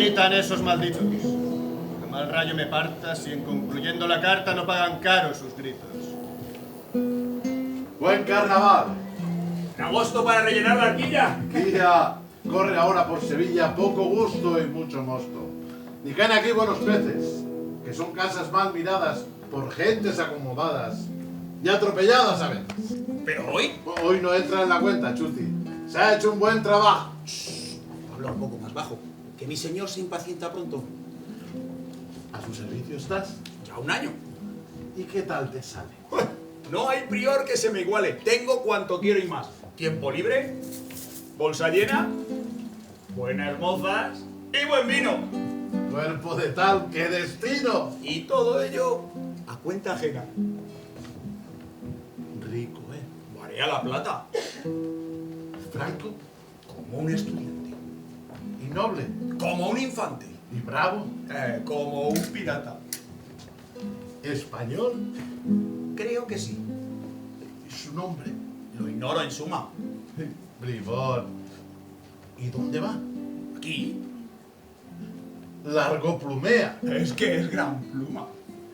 gritan esos malditos. Que mal rayo me parta si en concluyendo la carta no pagan caro sus gritos. Buen carnaval. ¿En agosto para rellenar la arquilla? Guía, corre ahora por Sevilla poco gusto y mucho mosto. Ni caen aquí buenos peces, que son casas mal miradas por gentes acomodadas y atropelladas a veces. ¿Pero hoy? Hoy no entra en la cuenta, Chuti. Se ha hecho un buen trabajo. Habla un poco más bajo, que mi señor se impacienta pronto. ¿A su servicio estás? Ya 1 año. ¿Y qué tal te sale? No hay prior que se me iguale. Tengo cuanto quiero y más. Tiempo libre, bolsa llena, buenas mozas y buen vino. Cuerpo de tal, ¡qué destino! Y todo ello a cuenta ajena. Rico, Marea la plata. franco Como un estudiante. y noble Como un infante. y bravo, Como un pirata. español. Creo que sí. ¿Y su nombre? Lo ignoro en suma. Bribón. ¿Y dónde va? Aquí Largo plumea. es que es gran pluma.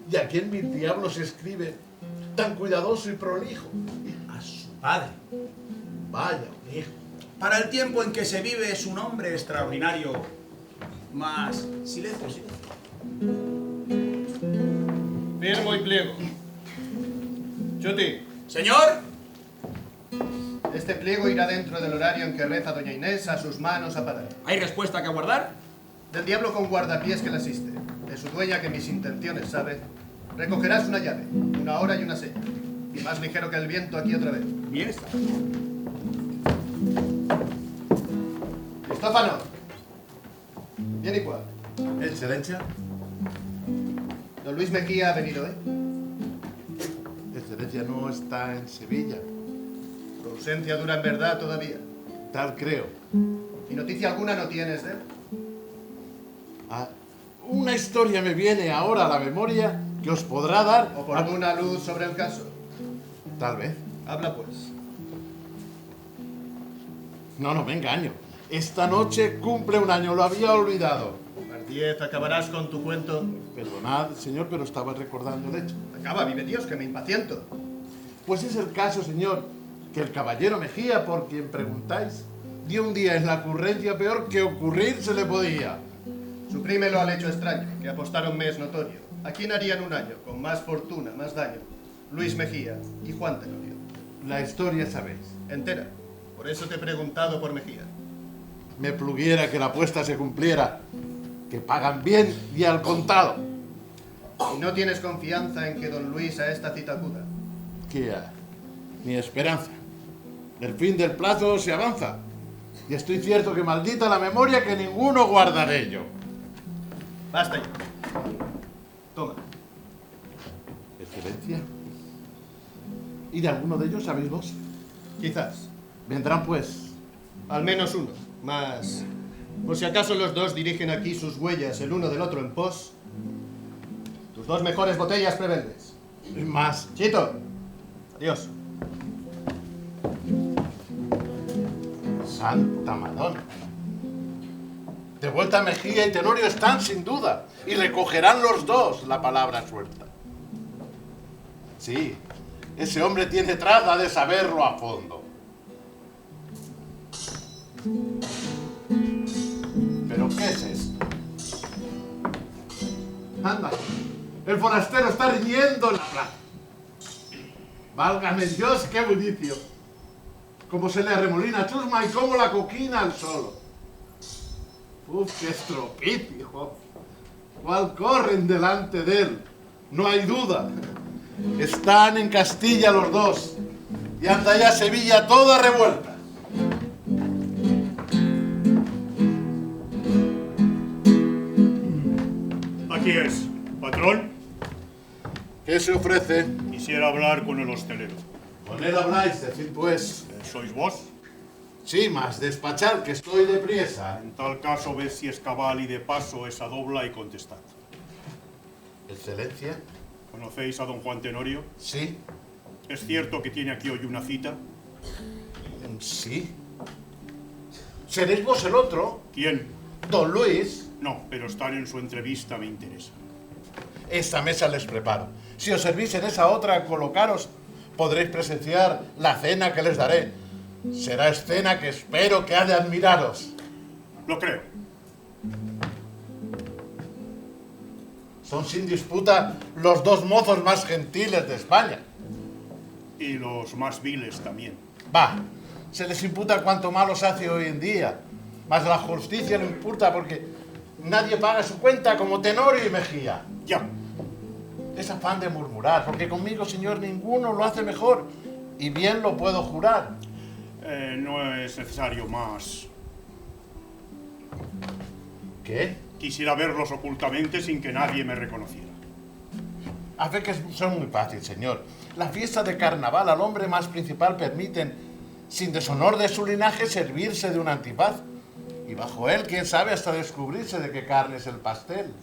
¿Y a quién mil diablos escribe tan cuidadoso y prolijo? A su padre. Vaya, un hijo. Para el tiempo en que se vive es un hombre extraordinario. Más silencio, silencio. Firmo y pliego. Chuti, Señor, este pliego irá dentro del horario en que reza doña Inés a sus manos a parar. ¿hay respuesta que aguardar? Del diablo con guardapiés que la asiste, de su dueña que mis intenciones sabe, recogerás una llave, 1 hora y una seña. Y más ligero que el viento aquí otra vez. Bien está. Cristófano. Bien igual. Excelencia. Don Luis Mejía ha venido, ¿eh? Excelencia no está en Sevilla. Su ausencia dura en verdad todavía. Tal creo. ¿Y noticia alguna no tienes de él? Ah, una historia me viene ahora a la memoria que os podrá dar... ¿Oportuna luz sobre el caso? Tal vez. Habla pues. No me engaño. Esta noche cumple 1 año, lo había olvidado. A las 10 acabarás con tu cuento. Perdonad, señor, pero estaba recordando el hecho. Acaba, vive Dios, que me impaciento. Pues es el caso, señor, que el caballero Mejía, por quien preguntáis, dio un día en la ocurrencia peor que ocurrir se le podía. Suprímelo al hecho extraño, que apostaron me es notorio. ¿A quién harían 1 año, con más fortuna, más daño? Luis Mejía y Juan Tenorio. La historia sabéis. Entera. Por eso te he preguntado por Mejía. Me pluguiera que la apuesta se cumpliera, que pagan bien y al contado. ¿Y no tienes confianza en que don Luis a esta cita acuda? Que ni esperanza. El fin del plazo se avanza. Y estoy cierto que maldita la memoria que ninguno guardaré yo. Basta ya. Toma. Excelencia. ¿Y de alguno de ellos sabéis vos? Quizás. Vendrán pues. Al menos uno. Más. Por si acaso los dos dirigen aquí sus huellas el uno del otro en pos. Tus 2 mejores botellas prebendes. Y más. Chito. Adiós. Santa Madonna. De vuelta Mejía y Tenorio están sin duda. Y recogerán los dos la palabra suelta. Sí, ese hombre tiene traza de saberlo a fondo. ¿Pero qué es esto? Anda, el forastero está riñendo en la plaza. Válgame Dios, qué bullicio. Cómo se le arremolina a Chusma y cómo la coquina al solo. Uf, qué estropicio. ¿Cuál corren delante de él? No hay duda. Están en Castilla los dos. Y anda ya Sevilla toda revuelta. Aquí es, patrón. ¿Qué se ofrece? Quisiera hablar con el hostelero. Con él habláis, decid pues. ¿Sois vos? Sí, más despachar, que estoy de priesa. En tal caso, ved si es cabal y de paso esa dobla y contestad. Excelencia. ¿Conocéis a don Juan Tenorio? Sí. ¿Es cierto que tiene aquí hoy una cita? Sí. ¿Seréis vos el otro? ¿Quién? Don Luis, No, pero estar en su entrevista me interesa. esta mesa les preparo. Si os servís en esa otra, colocaros, podréis presenciar la cena que les daré. Será escena que espero que ha de admiraros. Lo creo. Son sin disputa los dos mozos más gentiles de España. Y los más viles también. Va, se les imputa cuanto malo se hace hoy en día. Mas la justicia no importa porque nadie paga su cuenta como Tenorio y Mejía. Ya. Es afán de murmurar, porque conmigo, señor, ninguno lo hace mejor. Y bien lo puedo jurar. No es necesario más. ¿Qué? Quisiera verlos ocultamente sin que nadie me reconociera. A fe que son muy fácil, señor. La fiesta de carnaval al hombre más principal permiten, sin deshonor de su linaje, servirse de un antifaz. Y bajo él, quién sabe, hasta descubrirse de qué carne es el pastel.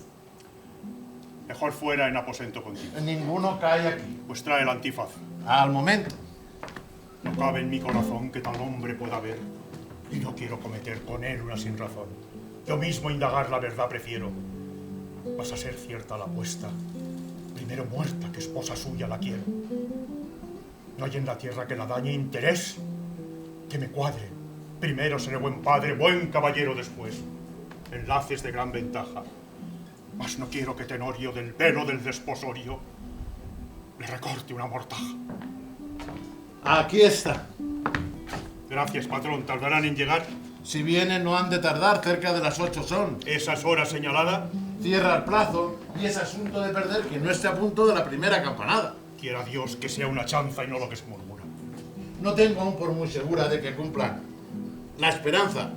Mejor fuera en aposento contigo. Ninguno cae aquí. Pues trae el antifaz. Al momento. No cabe en mi corazón que tal hombre pueda ver. Y no quiero cometer con él una sin razón. Yo mismo indagar la verdad prefiero. Vas a ser cierta la apuesta. Primero muerta que esposa suya la quiero. No hay en la tierra que la dañe interés que me cuadre. Primero seré buen padre, buen caballero después. Enlaces de gran ventaja. Mas no quiero que Tenorio del velo del desposorio le recorte una mortaja. Aquí está. Gracias, patrón. ¿Tardarán en llegar? Si vienen, no han de tardar, cerca de las 8 son. ¿Esas horas señaladas? Cierra el plazo y es asunto de perder que no esté a punto de la primera campanada. Quiera Dios que sea una chanza y no lo que se murmura. No tengo aún por muy segura de que cumplan la esperanza.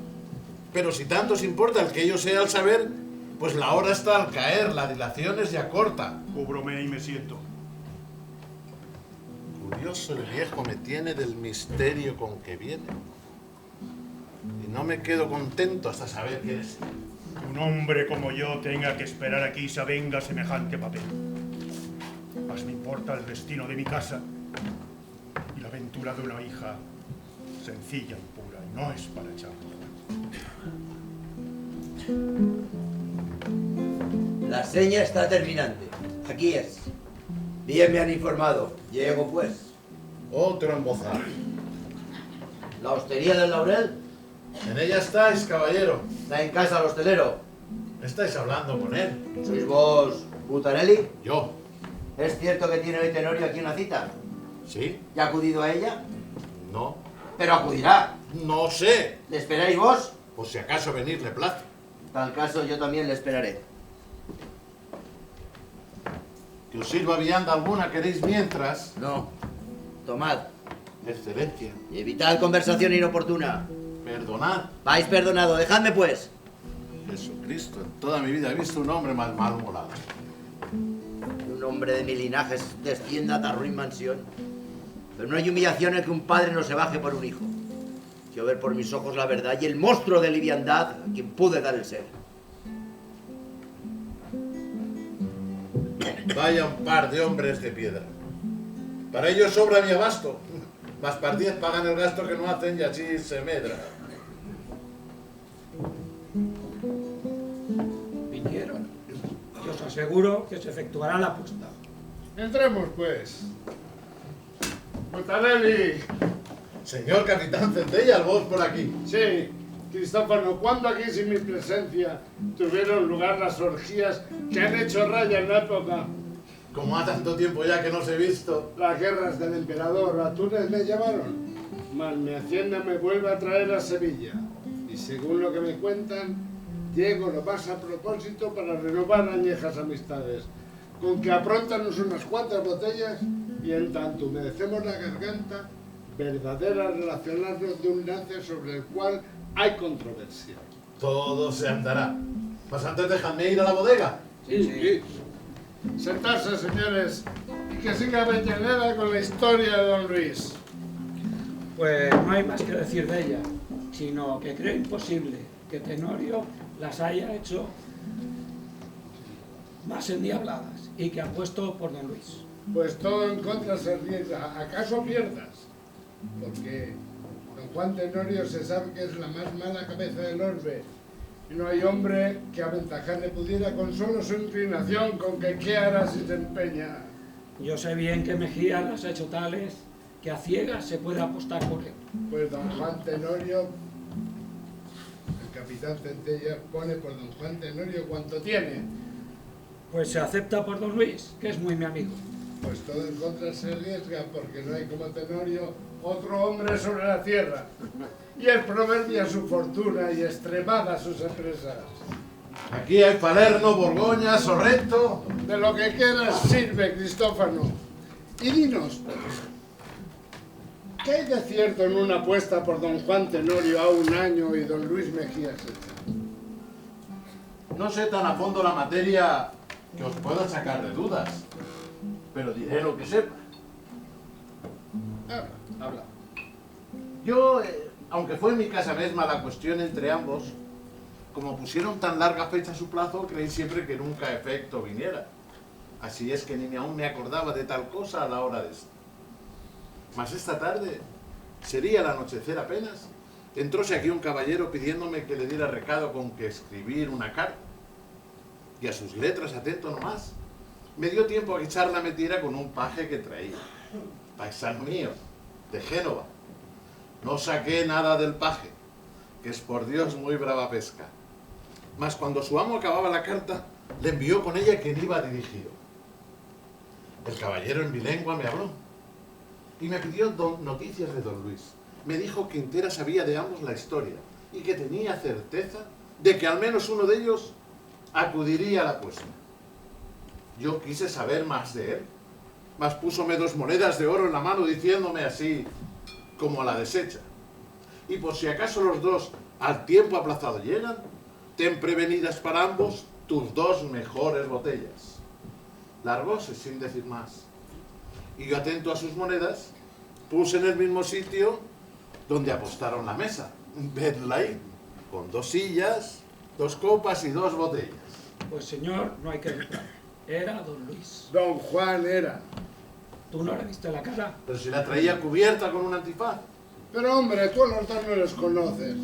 Pero si tanto os importa el que ello sea al saber, pues la hora está al caer, la dilación es ya corta. Cúbrome y me siento. Curioso el viejo me tiene del misterio con que viene. Y no me quedo contento hasta saber quién es. Que un hombre como yo tenga que esperar aquí y se avenga semejante papel. Más me importa el destino de mi casa y la aventura de una hija sencilla y pura, y no es para echarlo. La seña está terminante. Aquí es. Bien me han informado. Llego pues. Otro embozado. ¿La hostería del Laurel? En ella estáis, caballero. ¿Está en casa el hostelero? Estáis hablando con él. ¿Sois vos Butarelli? Yo. ¿Es cierto que tiene hoy Tenorio aquí una cita? ¿Sí? ¿Ya ha acudido a ella? No. Pero acudirá. No sé. ¿Le esperáis vos? Por si acaso venirle place. Tal caso yo también le esperaré. Que os sirva vianda alguna queréis mientras. No. Tomad. Excelencia. Y evitad conversación inoportuna. Perdonad. Vais perdonado. Dejadme pues. Jesucristo, en toda mi vida he visto un hombre más malhumorado. Un hombre de mi linaje descienda a tan ruin mansión. Pero no hay humillación en que un padre no se baje por un hijo. Quiero ver por mis ojos la verdad y el monstruo de liviandad a quien pude dar el ser. Vaya un par de hombres de piedra. Para ellos sobra mi abasto. Más par 10 pagan el gasto que no hacen y así se medra. Vinieron. Y os aseguro que se efectuará la apuesta. Entremos, pues. Butarelli. Señor capitán Centella, vos por aquí. Sí, Cristófano, ¿cuándo aquí sin mi presencia tuvieron lugar las orgías que han hecho raya en la época? Como ha tanto tiempo ya que no os he visto. Las guerras del emperador, a Túnez me llevaron. Mas mi hacienda me vuelve a traer a Sevilla. Y según lo que me cuentan, llego lo más a propósito para renovar añejas amistades. Con que apróntanos unas cuantas botellas y en tanto humedecemos la garganta, verdadera relacionarnos de un lance sobre el cual hay controversia. Todo se andará. Mas antes dejadme ir a la bodega. Sí. Sentarse, señores, y que siga Avellaneda con la historia de Don Luis. Pues no hay más que decir de ella, sino que creo imposible que Tenorio las haya hecho más endiabladas y que apuesto por Don Luis. Pues todo en contra se arriesga. ¿Acaso pierdas? Porque don Juan Tenorio se sabe que es la más mala cabeza del orbe Y no hay hombre que aventajarle pudiera con solo su inclinación, con que qué hará si se empeña. Yo sé bien que Mejía las ha hecho tales que a ciegas se puede apostar por él. Pues don Juan Tenorio, el capitán Centella, pone por don Juan Tenorio cuanto tiene. Pues se acepta por don Luis, que es muy mi amigo. Pues todo en contra se arriesga, porque no hay como Tenorio otro hombre sobre la tierra. Y es proverbia su fortuna y extremada sus empresas. Aquí hay Palermo, Borgoña, Sorrento. De lo que quieras sirve, Cristófano. Y dinos, ¿qué hay de cierto en una apuesta por don Juan Tenorio a 1 año y don Luis Mejía hecha? No sé tan a fondo la materia que os pueda sacar de dudas, pero diré lo que sepa. Habla. Yo, aunque fue en mi casa misma la cuestión entre ambos, como pusieron tan larga fecha a su plazo, creí siempre que nunca efecto viniera. Así es que ni aún me acordaba de tal cosa a la hora de esto. Mas esta tarde, sería el anochecer apenas, entróse aquí un caballero pidiéndome que le diera recado con que escribir una carta. Y a sus letras, atento nomás, me dio tiempo a que echarla metiera con un paje que traía. Paisano mío, de Génova. No saqué nada del paje, que es por Dios muy brava pesca. Mas cuando su amo acababa la carta, le envió con ella quien iba dirigido. El caballero en mi lengua me habló y me pidió noticias de don Luis. Me dijo que entera sabía de ambos la historia y que tenía certeza de que al menos uno de ellos acudiría a la apuesta. Yo quise saber más de él, mas púsome 2 monedas de oro en la mano diciéndome así como a la deshecha. Y por si acaso los dos al tiempo aplazado llegan, ten prevenidas para ambos tus 2 mejores botellas. Largóse sin decir más. Y yo, atento a sus monedas, puse en el mismo sitio donde apostaron la mesa. Vedla ahí, con 2 sillas, 2 copas y 2 botellas. Pues señor, no hay que dudar. Era don Luis. Don Juan era. ¿Tú no le viste la cara? Pero si la traía cubierta con un antifaz. Pero hombre, tú a los dos no los conoces.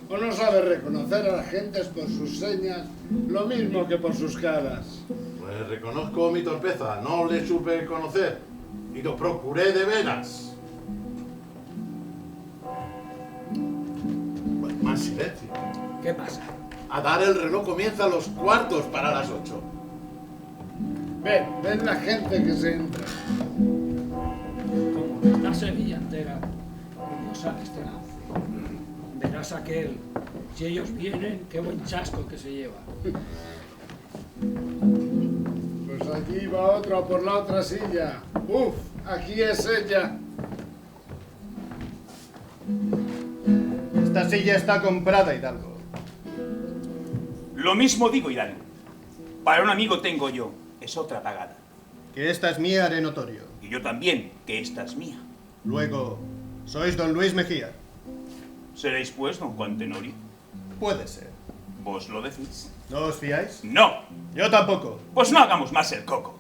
O no sabes reconocer a las gentes por sus señas, lo mismo que por sus caras. Pues reconozco mi torpeza, no le supe conocer y lo procuré de veras. Pues más silencio. ¿Qué pasa? A dar el reloj comienza a los 4:15 para las 8. Ven la gente que se entra. Como la Sevilla entera, curiosa este lance. Verás aquel. Si ellos vienen, qué buen chasco que se lleva. Pues aquí va otro por la otra silla. Uf, aquí es ella. Esta silla está comprada, Hidalgo. Lo mismo digo, Hidalgo. Para un amigo tengo yo, es otra pagada. Que esta es mía, haré notorio. Y yo también, que esta es mía. Luego, ¿sois don Luis Mejía? ¿Seréis pues don Juan Tenorio? Puede ser. ¿Vos lo decís? ¿No os fiáis? No. Yo tampoco. Pues no hagamos más el coco.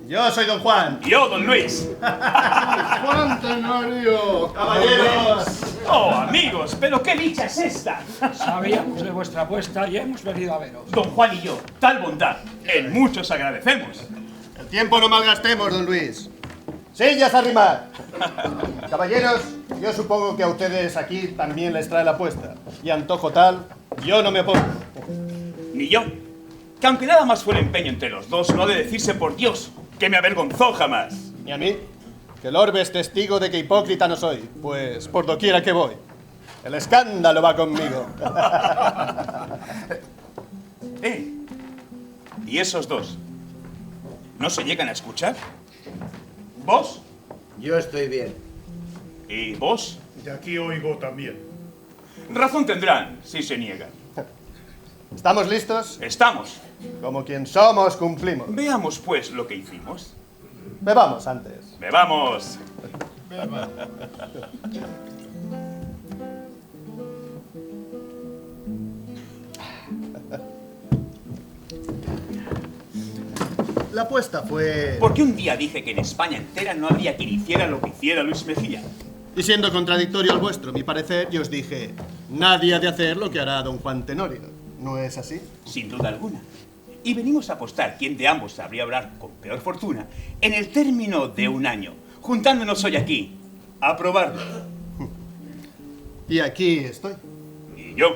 Yo soy don Juan. Yo, don Luis. ¡Juan Tenorio! ¡Caballeros! Oh, amigos, pero qué dicha es esta. Sabíamos de vuestra apuesta y hemos venido a veros. Don Juan y yo, tal bondad, en muchos agradecemos. El tiempo no malgastemos, don Luis. ¡Sillas a arrimar! Caballeros, yo supongo que a ustedes aquí también les trae la apuesta. Y antojo tal, yo no me opongo. Ni yo. Que aunque nada más fue el empeño entre los dos, no ha de decirse por Dios, que me avergonzó jamás. Ni a mí, que el orbe es testigo de que hipócrita no soy, pues por doquiera que voy, el escándalo va conmigo. ¿Y esos dos? ¿No se llegan a escuchar? ¿Vos? Yo estoy bien. ¿Y vos? De aquí oigo también. Razón tendrán si se niegan. ¿Estamos listos? Estamos. Como quien somos, cumplimos. Veamos pues lo que hicimos. Bebamos antes. ¡Bebamos! La apuesta fue... Porque un día dije que en España entera no habría quien hiciera lo que hiciera Luis Mejía. Y siendo contradictorio al vuestro, mi parecer, yo os dije... Nadie ha de hacer lo que hará don Juan Tenorio. ¿No es así? Sin duda alguna. Y venimos a apostar quién de ambos sabría hablar con peor fortuna en el término de un año, juntándonos hoy aquí, a probarlo. Y aquí estoy. Y yo.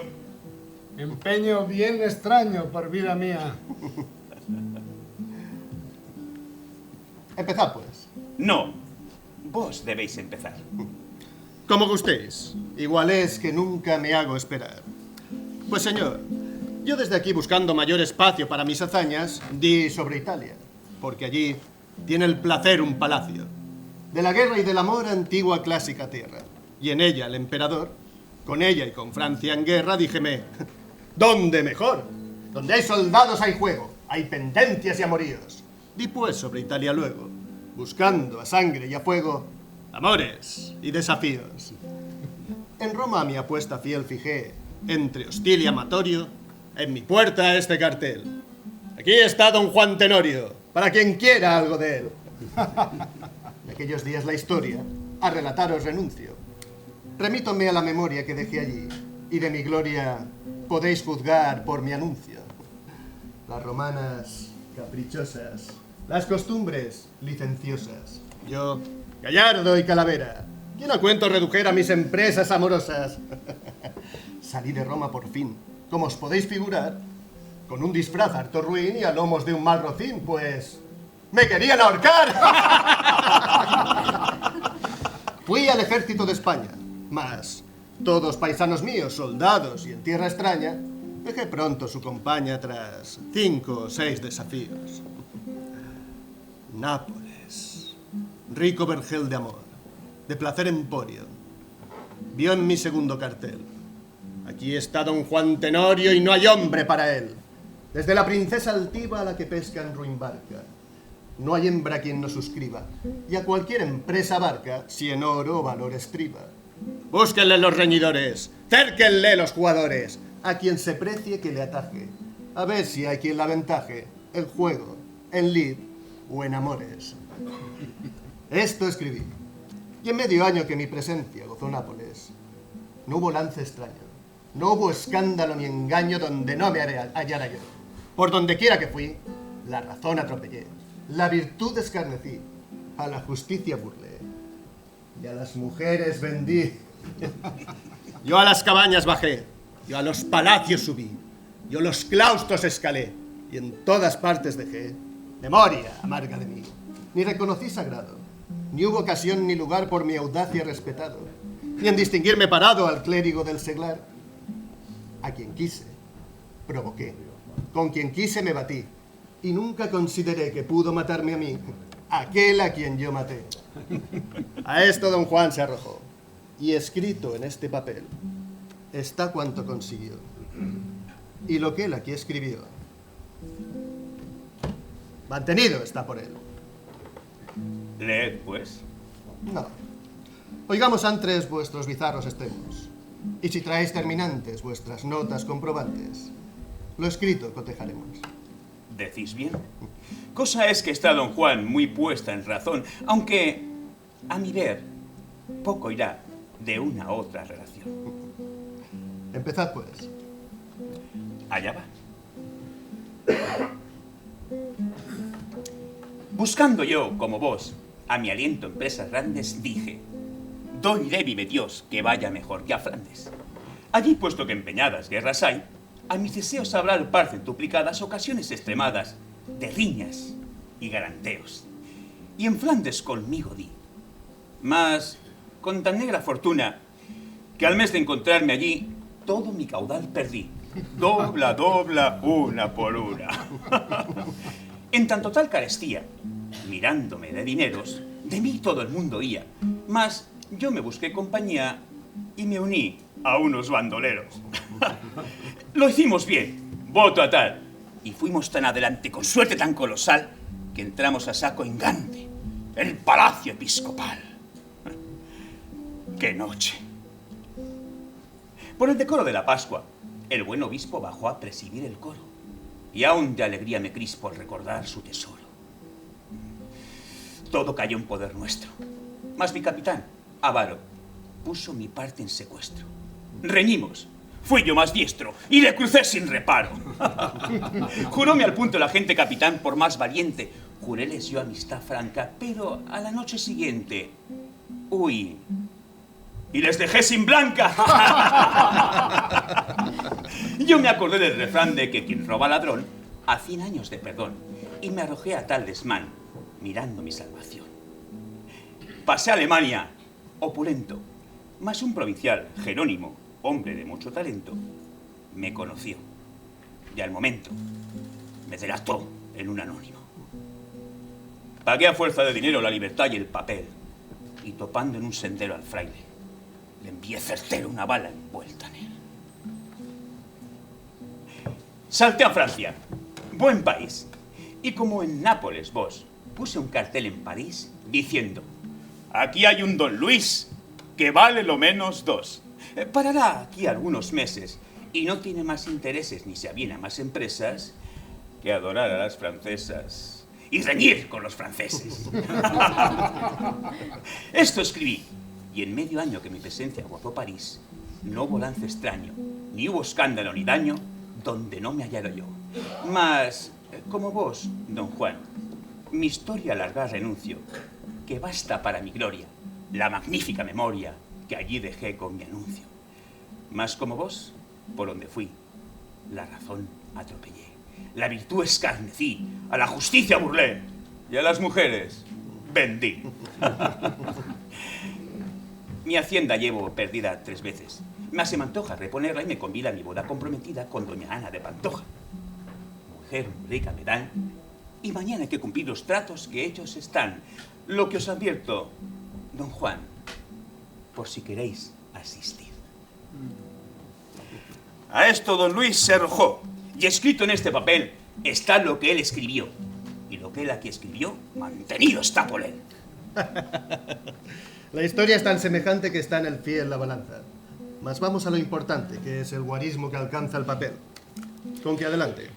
Empeño bien extraño, por vida mía. Empezad, pues. No, vos debéis empezar. Como gustéis. Igual es que nunca me hago esperar. Pues señor, yo desde aquí buscando mayor espacio para mis hazañas, di sobre Italia, porque allí tiene el placer un palacio. De la guerra y del amor, antigua clásica tierra. Y en ella el emperador, con ella y con Francia en guerra, díjeme, ¿dónde mejor? Donde hay soldados hay juego, hay pendencias y amoríos. Di pues sobre Italia luego, buscando a sangre y a fuego, amores y desafíos. En Roma mi apuesta fiel fijé, entre hostil y amatorio, en mi puerta este cartel. Aquí está don Juan Tenorio, para quien quiera algo de él. De aquellos días la historia, a relataros renuncio. Remítome a la memoria que dejé allí, y de mi gloria podéis juzgar por mi anuncio. Las romanas caprichosas, las costumbres licenciosas. Yo, gallardo y calavera, ¿quién a cuento redujera mis empresas amorosas? Salí de Roma por fin, como os podéis figurar, con un disfraz harto ruin y a lomos de un mal rocín, pues ¡me querían ahorcar! Fui al ejército de España, mas todos paisanos míos, soldados y en tierra extraña, dejé pronto su compañía tras 5 o 6 desafíos. Nápoles, rico vergel de amor, de placer emporio, vio en mi segundo cartel. Aquí está don Juan Tenorio y no hay hombre para él. Desde la princesa altiva a la que pesca en ruin barca. No hay hembra quien no suscriba, y a cualquier empresa abarca si en oro o valor estriba. Búsquenle los reñidores, cérquenle los jugadores, a quien se precie que le ataje, a ver si hay quien la aventaje, en juego, en lid o en amores. Esto escribí, y en medio año que mi presencia gozó Nápoles, no hubo lance extraño, no hubo escándalo ni engaño donde no me hallara yo. Por donde quiera que fui, la razón atropellé, la virtud escarnecí, a la justicia burlé, y a las mujeres vendí. Yo a las cabañas bajé, yo a los palacios subí, yo los claustros escalé, y en todas partes dejé memoria amarga de mí. Ni reconocí sagrado, ni hubo ocasión ni lugar por mi audacia respetado, ni en distinguirme parado al clérigo del seglar. A quien quise, provoqué, con quien quise me batí, y nunca consideré que pudo matarme a mí, aquel a quien yo maté. A esto don Juan se arrojó, y escrito en este papel está cuanto consiguió, y lo que él aquí escribió, mantenido está por él. Leed, pues. No. Oigamos antes vuestros bizarros extremos, y si traéis terminantes vuestras notas comprobantes, lo escrito cotejaremos. ¿Decís bien? Cosa es que está don Juan muy puesta en razón, aunque, a mi ver, poco irá de una a otra relación. Empezad, pues. Allá va. Buscando yo, como vos, a mi aliento empresas grandes, dije, ¿dónde vive Dios que vaya mejor que a Flandes? Allí, puesto que empeñadas guerras hay, a mis deseos habrá al par centuplicadas ocasiones extremadas de riñas y garanteos. Y en Flandes conmigo di, mas con tan negra fortuna que al mes de encontrarme allí todo mi caudal perdí. Dobla, dobla, una por una. En tan total carestía, mirándome de dineros, de mí todo el mundo oía, mas yo me busqué compañía y me uní a unos bandoleros. Lo hicimos bien, voto a tal, y fuimos tan adelante con suerte tan colosal que entramos a saco en Gante, el palacio episcopal. ¡Qué noche! Por el decoro de la Pascua, el buen obispo bajó a presidir el coro, y aún de alegría me crispo al recordar su tesoro. Todo cayó en poder nuestro, mas mi capitán, avaro, puso mi parte en secuestro. Reñimos. Fui yo más diestro y le crucé sin reparo. Juróme al punto el agente capitán por más valiente. Juréles yo amistad franca, pero a la noche siguiente huí y les dejé sin blanca. Yo me acordé del refrán de que quien roba ladrón a 100 años de perdón y me arrojé a tal desmán mirando mi salvación. Pasé a Alemania, opulento, mas un provincial, Jerónimo, hombre de mucho talento, me conoció y al momento me delató en un anónimo. Pagué a fuerza de dinero la libertad y el papel y topando en un sendero al fraile le envié certero una bala envuelta en él. Salté a Francia, buen país, y como en Nápoles vos, puse un cartel en París diciendo: aquí hay un don Luis que vale lo menos 2. Parará aquí algunos meses y no tiene más intereses ni se aviene a más empresas que adorar a las francesas y reñir con los franceses. Esto escribí, y en medio año que mi presencia gozó París, no hubo lance extraño, ni hubo escándalo ni daño donde no me hallara yo. Mas, como vos, don Juan, mi historia largar renuncio, que basta para mi gloria la magnífica memoria que allí dejé con mi anuncio. Mas como vos, por donde fui, la razón atropellé, la virtud escarnecí, a la justicia burlé y a las mujeres vendí. Mi hacienda llevo perdida 3 veces, mas se me antoja reponerla y me convida a mi boda comprometida con doña Ana de Pantoja. Mujer rica me dan y mañana hay que cumplir los tratos que hechos están. Lo que os advierto, don Juan, por si queréis asistir. A esto don Luis se arrojó, y escrito en este papel está lo que él escribió. Y lo que él aquí escribió, mantenido está por él. La historia es tan semejante que está en el pie en la balanza. Mas vamos a lo importante, que es el guarismo que alcanza el papel. Con que adelante.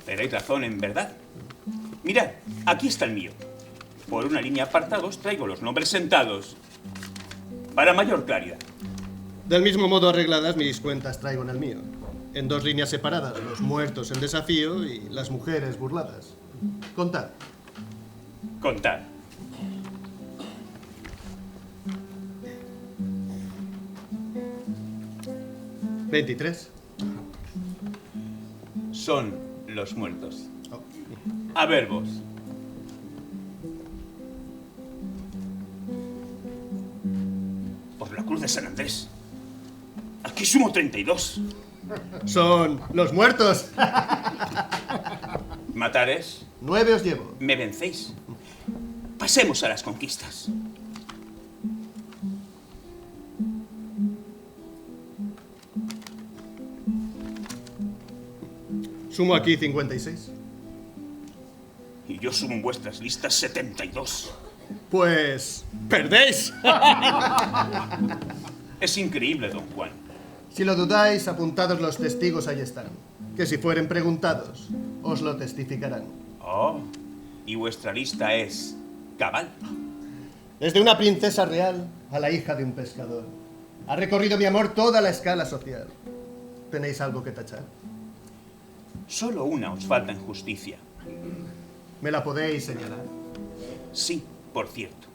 Tenéis razón, en verdad. Mirad, aquí está el mío. Por una línea apartados traigo los nombres sentados. Para mayor claridad. Del mismo modo arregladas mis cuentas traigo en el mío. En 2 líneas separadas, los muertos en desafío y las mujeres burladas. Contad. Contad. ¿23? Son los muertos. A ver vos. Por la cruz de San Andrés. Aquí sumo 32. Son los muertos. ¿Matares? 9 os llevo. Me vencéis. Pasemos a las conquistas. Sumo aquí 56. Y yo sumo en vuestras listas 72. Pues... ¡perdéis! Es increíble, don Juan. Si lo dudáis, apuntados los testigos ahí están. Que si fueren preguntados, os lo testificarán. Oh, y vuestra lista es cabal. Desde una princesa real a la hija de un pescador. Ha recorrido mi amor toda la escala social. ¿Tenéis algo que tachar? Solo una os falta en justicia. ¿Me la podéis señalar? Sí, por cierto.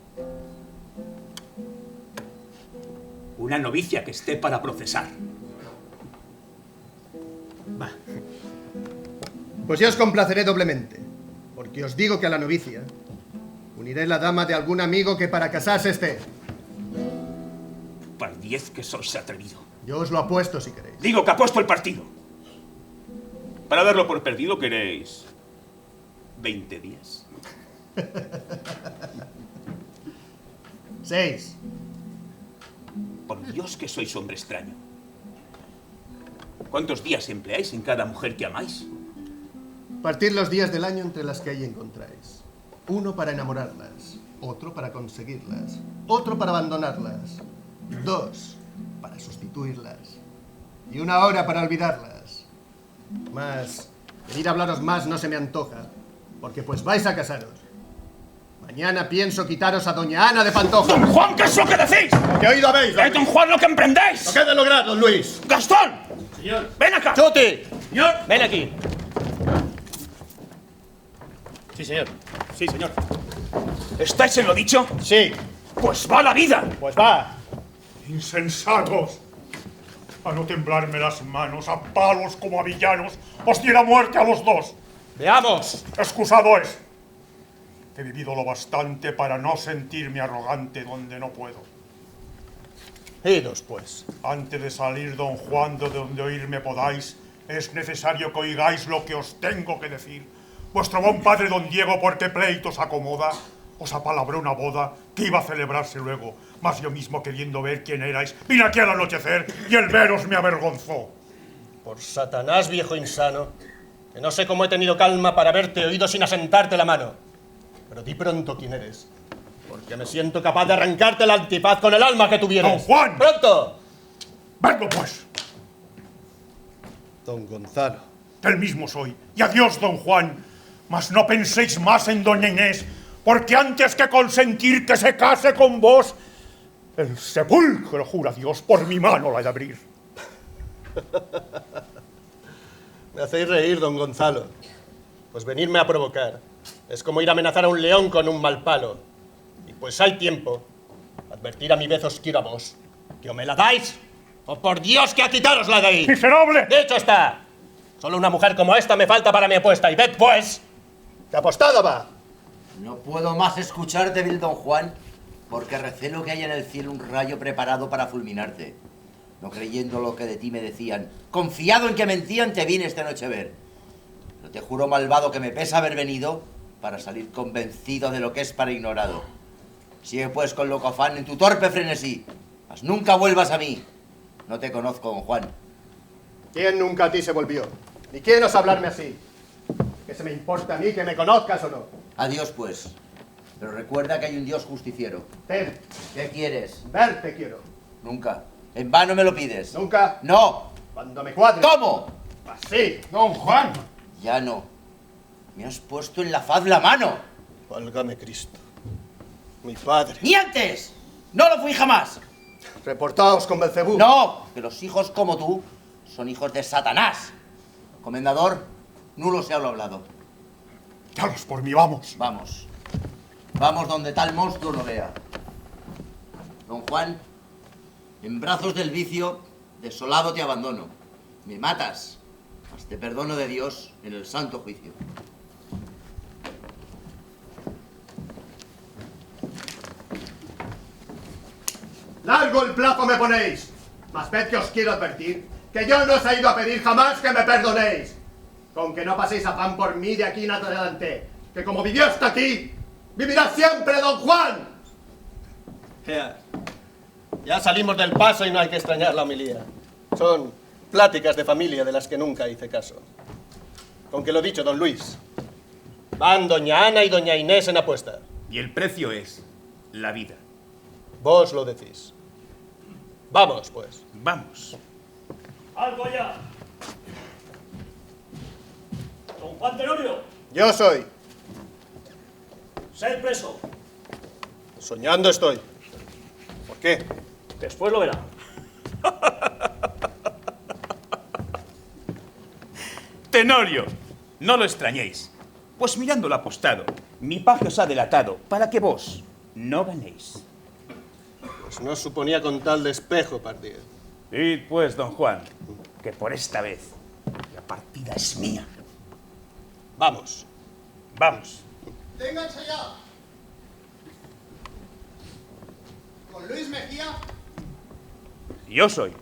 Una novicia que esté para procesar. Va. Pues yo os complaceré doblemente, porque os digo que a la novicia uniré la dama de algún amigo que para casarse esté. Par 10 que sois atrevido. Yo os lo apuesto si queréis. Digo que apuesto el partido. Para darlo por perdido queréis 20 días. 6. Por Dios que sois hombre extraño. ¿Cuántos días empleáis en cada mujer que amáis? Partir los días del año entre las que ahí encontráis. Uno para enamorarlas, otro para conseguirlas, otro para abandonarlas, 2 para sustituirlas y 1 hora para olvidarlas. Mas venir a hablaros más no se me antoja, porque pues vais a casaros. Mañana pienso quitaros a doña Ana de Pantoja. ¡Don Juan, qué es lo que decís! Lo que oído habéis, don ¡Es don Luis. Juan lo que emprendéis! Lo que he de lograr, don Luis. ¡Gastón! Señor. ¡Ven acá! ¡Chuti! Señor. ¡Ven aquí! Sí, señor. Sí, señor. ¿Estáis en lo dicho? Sí. ¡Pues va la vida! Pues va. ¡Insensatos! A no temblarme las manos, a palos como a villanos, os diera muerte a los dos. Veamos. Excusado es. He vivido lo bastante para no sentirme arrogante donde no puedo. Idos, pues. Antes de salir, don Juan, de donde oírme podáis, es necesario que oigáis lo que os tengo que decir. Vuestro buen padre, don Diego, por qué pleitos acomoda, os apalabró una boda que iba a celebrarse luego, mas yo mismo, queriendo ver quién erais, vine aquí al anochecer y el veros me avergonzó. Por Satanás, viejo insano, que no sé cómo he tenido calma para haberte oído sin asentarte la mano. Pero di pronto quién eres, porque me siento capaz de arrancarte el antifaz con el alma que tuvieres. ¡Don Juan! ¡Pronto! Vengo, pues. Don Gonzalo. Del mismo soy. Y adiós, don Juan. Mas no penséis más en doña Inés, porque antes que consentir que se case con vos, el sepulcro, jura Dios, por mi mano la he de abrir. Me hacéis reír, don Gonzalo. Pues venirme a provocar es como ir a amenazar a un león con un mal palo. Y pues hay tiempo. Advertir a mi vez os quiero a vos. ¿Que o me la dais? ¡O por Dios que a quitárosla de ahí! ¡Miserable! ¡Dicho está! Solo una mujer como esta me falta para mi apuesta. Y ved, pues, que apostado va. No puedo más escucharte, vil don Juan, porque recelo que haya en el cielo un rayo preparado para fulminarte. No creyendo lo que de ti me decían, confiado en que mentían, te vine esta noche a ver. Pero te juro, malvado, que me pesa haber venido para salir convencido de lo que es para ignorado. Sigue pues con loco afán en tu torpe frenesí, mas nunca vuelvas a mí. No te conozco, don Juan. ¿Quién nunca a ti se volvió? ¿Ni quién os hablarme así? ¿Que se me importa a mí que me conozcas o no? Adiós, pues. Pero recuerda que hay un Dios justiciero. Ten, ¿Qué quieres? verte quiero. Nunca. En vano me lo pides. ¿Nunca? No. Cuando me cuadre. ¿Cómo? Así. Don Juan. Ya no. Me has puesto en la faz la mano. Válgame Cristo. Mi padre. ¡Ni antes! ¡No lo fui jamás! Reportaos con Belcebú. ¡No! Que los hijos como tú son hijos de Satanás. Comendador, nulo sea lo hablado. Daros por mí, vamos. Vamos. Vamos donde tal monstruo no vea. Don Juan, en brazos del vicio, desolado te abandono. Me matas, mas te perdono de Dios en el santo juicio. Largo el plazo me ponéis. Mas ved que os quiero advertir que yo no os he ido a pedir jamás que me perdonéis. Con que no paséis afán por mí de aquí en adelante, que como vivió hasta aquí, vivirá siempre don Juan. Ya salimos del paso y no hay que extrañar la homilía. Son pláticas de familia de las que nunca hice caso. Con que lo dicho, don Luis. Van doña Ana y doña Inés en apuesta. Y el precio es la vida. Vos lo decís. Vamos, pues. Vamos. ¡Algo ya! Don Juan Tenorio, Yo soy. sed preso. Soñando estoy. ¿Por qué? Después lo verá. Tenorio, no lo extrañéis, pues mirando lo apostado, mi paje os ha delatado para que vos no ganéis. Pues no suponía con tal despejo partir. Id pues, don Juan, que por esta vez la partida es mía. Vamos. Vamos. Ténganse ya. Con Luis Mejía. Yo soy.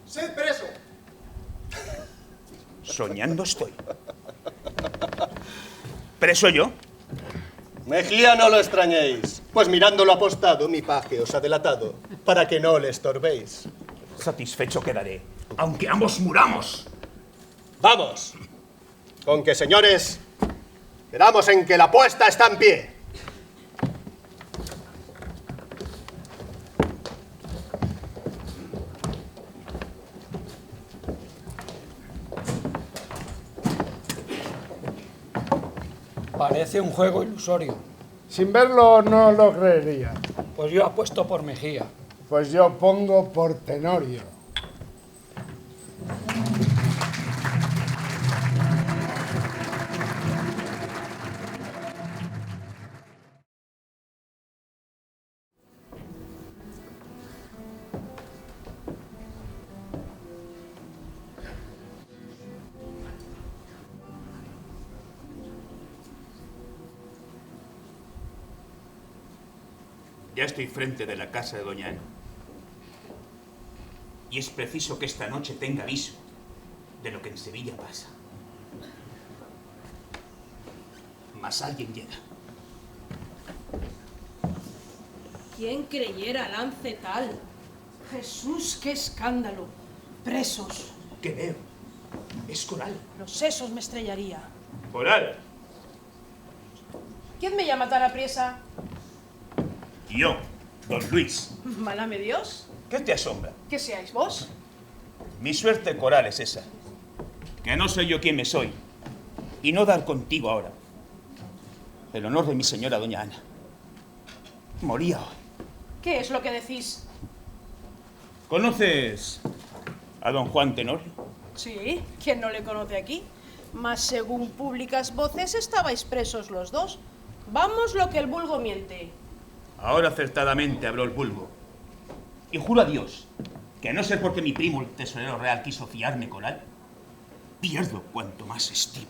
Sed preso. Soñando estoy. ¿Preso yo? Mejía, no lo extrañéis, pues mirándolo apostado, mi paje os ha delatado, para que no le estorbéis. Satisfecho quedaré, aunque ambos muramos. ¡Vamos! Con que, señores, quedamos en que la apuesta está en pie. Parece un juego ilusorio. Sin verlo no lo creería. Pues yo apuesto por Mejía. Pues yo pongo por Tenorio. Ya estoy frente de la casa de doña Ana. Y es preciso que esta noche tenga aviso de lo que en Sevilla pasa. Mas alguien llega. ¿Quién creyera lance tal? Jesús, qué escándalo. Presos. ¿Qué veo? Es Coral. Los sesos me estrellaría. Coral. ¿Quién me llama tan apriesa? Yo, don Luis. Válame Dios. ¿Qué te asombra? ¿Que seáis vos? Mi suerte, Coral, es esa. Que no sé yo quién me soy. Y no dar contigo ahora el honor de mi señora doña Ana. Moría hoy. ¿Qué es lo que decís? ¿Conoces a don Juan Tenorio? Sí, ¿quién no le conoce aquí? Mas según públicas voces estabais presos los dos. Vamos lo que el vulgo miente. Ahora acertadamente habló el vulgo. Y juro a Dios que a no ser porque mi primo, el tesorero real, quiso fiarme con él, pierdo cuanto más estimo.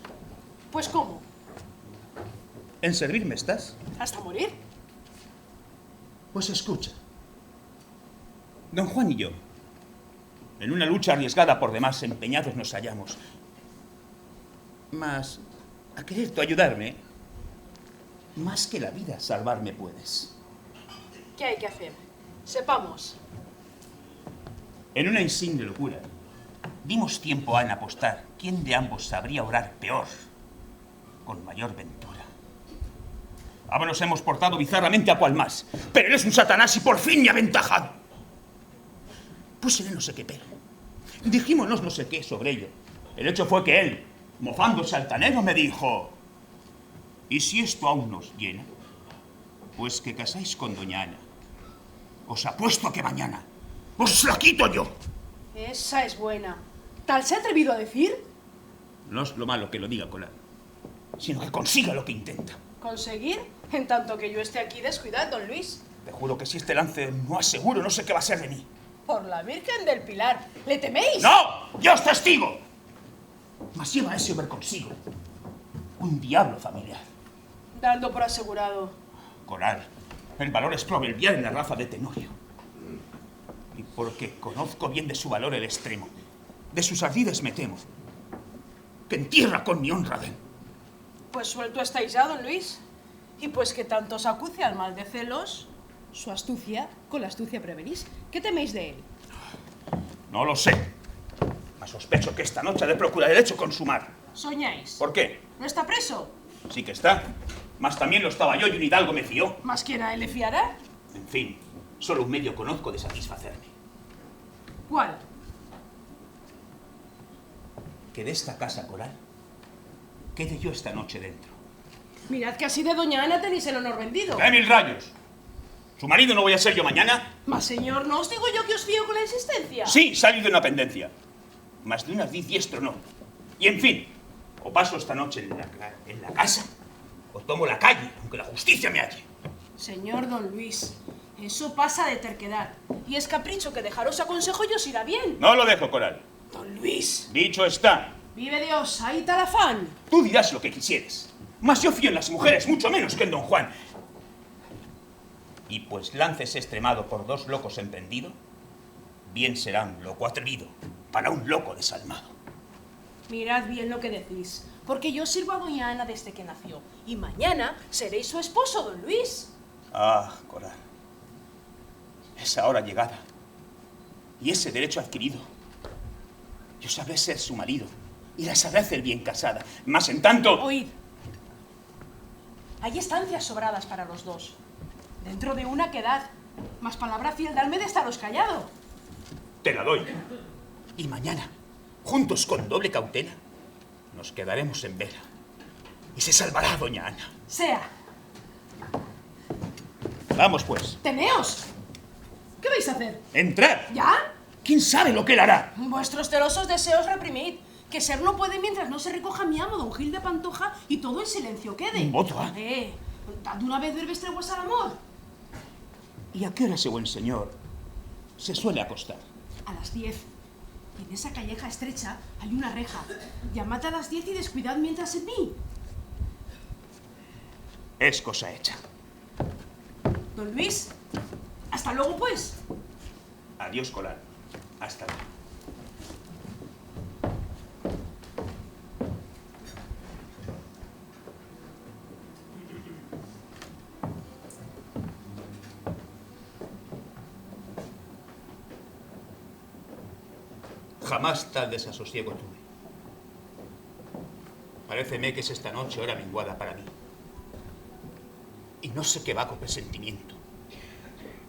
Pues ¿cómo? ¿En servirme estás? ¿Hasta morir? Pues escucha. Don Juan y yo, en una lucha arriesgada por demás empeñados nos hallamos. Mas, a querer tú ayudarme, más que la vida salvarme puedes. ¿Qué hay que hacer? Sepamos. En una insigne locura, dimos tiempo a Ana apostar quién de ambos sabría orar peor, con mayor ventura. Ahora nos hemos portado bizarramente a cual más, pero él es un Satanás y por fin me ha aventajado. Púsele no sé qué pero. Dijímonos no sé qué sobre ello. El hecho fue que él, mofándose altanero, me dijo: ¿y si esto aún nos llena? Pues que casáis con doña Ana. Os apuesto a que mañana os la quito yo. Esa es buena. ¿Tal se ha atrevido a decir? No es lo malo que lo diga Coral, sino que consiga lo que intenta. ¿Conseguir? En tanto que yo esté aquí, descuidad, don Luis. Te juro que si este lance no aseguro, no sé qué va a ser de mí. Por la Virgen del Pilar. ¿Le teméis? ¡No! ¡Yo os testigo! Mas lleva a ese hombre consigo. Un diablo familiar. Dando por asegurado. Coral, el valor es proverbial en la raza de Tenorio. Y porque conozco bien de su valor el extremo, de sus ardides me temo, que entierra con mi honra den. Pues suelto estáis ya, don Luis. Y pues que tanto os acucia al mal de celos, su astucia, con la astucia prevenís. ¿Qué teméis de él? No lo sé. Mas sospecho que esta noche ha de procurar el hecho consumar. ¿Soñáis? ¿Por qué? ¿No está preso? Sí que está. Mas también lo estaba yo y un hidalgo me fió. ¿Más quién a él le fiará? En fin, solo un medio conozco de satisfacerme. ¿Cuál? Que de esta casa, Coral, quede yo esta noche dentro. Mirad que así de doña Ana tenéis el honor vendido. ¡Qué mil rayos! ¿Su marido no voy a ser yo mañana? Mas, señor, ¿no os digo yo que os fío con la insistencia? Sí, salí de una pendencia. Mas de un ardiz diestro no. Y en fin, o paso esta noche en la casa, o tomo la calle, aunque la justicia me halle. Señor don Luis, eso pasa de terquedad. Y es capricho que dejaros aconsejo y os irá bien. No lo dejo, Coral. Don Luis. Dicho está. Vive Dios, ahí está el afán. Tú dirás lo que quisieres. Mas yo fío en las mujeres mucho menos que en don Juan. Y pues lances extremado por dos locos emprendido, bien será un loco atrevido para un loco desalmado. Mirad bien lo que decís, porque yo sirvo a doña Ana desde que nació, y mañana seréis su esposo, don Luis. Ah, Coral, esa hora llegada y ese derecho adquirido, yo sabré ser su marido y la sabré hacer bien casada, mas en tanto... Oíd, hay estancias sobradas para los dos. Dentro de una quedad, más palabra fiel darme de estaros callado. Te la doy. Y mañana, juntos con doble cautela, nos quedaremos en vela. Y se salvará doña Ana. Sea. Vamos, pues. ¡Teneos! ¿Qué vais a hacer? ¡Entrar! ¿Ya? ¿Quién sabe lo que él hará? Vuestros celosos deseos reprimid. Que ser no puede mientras no se recoja mi amo, don Gil de Pantoja, y todo en silencio quede. ¿Otra? Dad de una vez verbes treguas al amor. ¿Y a qué hora ese buen señor se suele acostar? A las 10. Y en esa calleja estrecha hay una reja. Llamad a las 10 y descuidad mientras en mí. Es cosa hecha. Don Luis, hasta luego pues. Adiós, Colar. Hasta luego. Jamás tal desasosiego tuve. Paréceme que es esta noche hora menguada para mí. Y no sé qué vago presentimiento.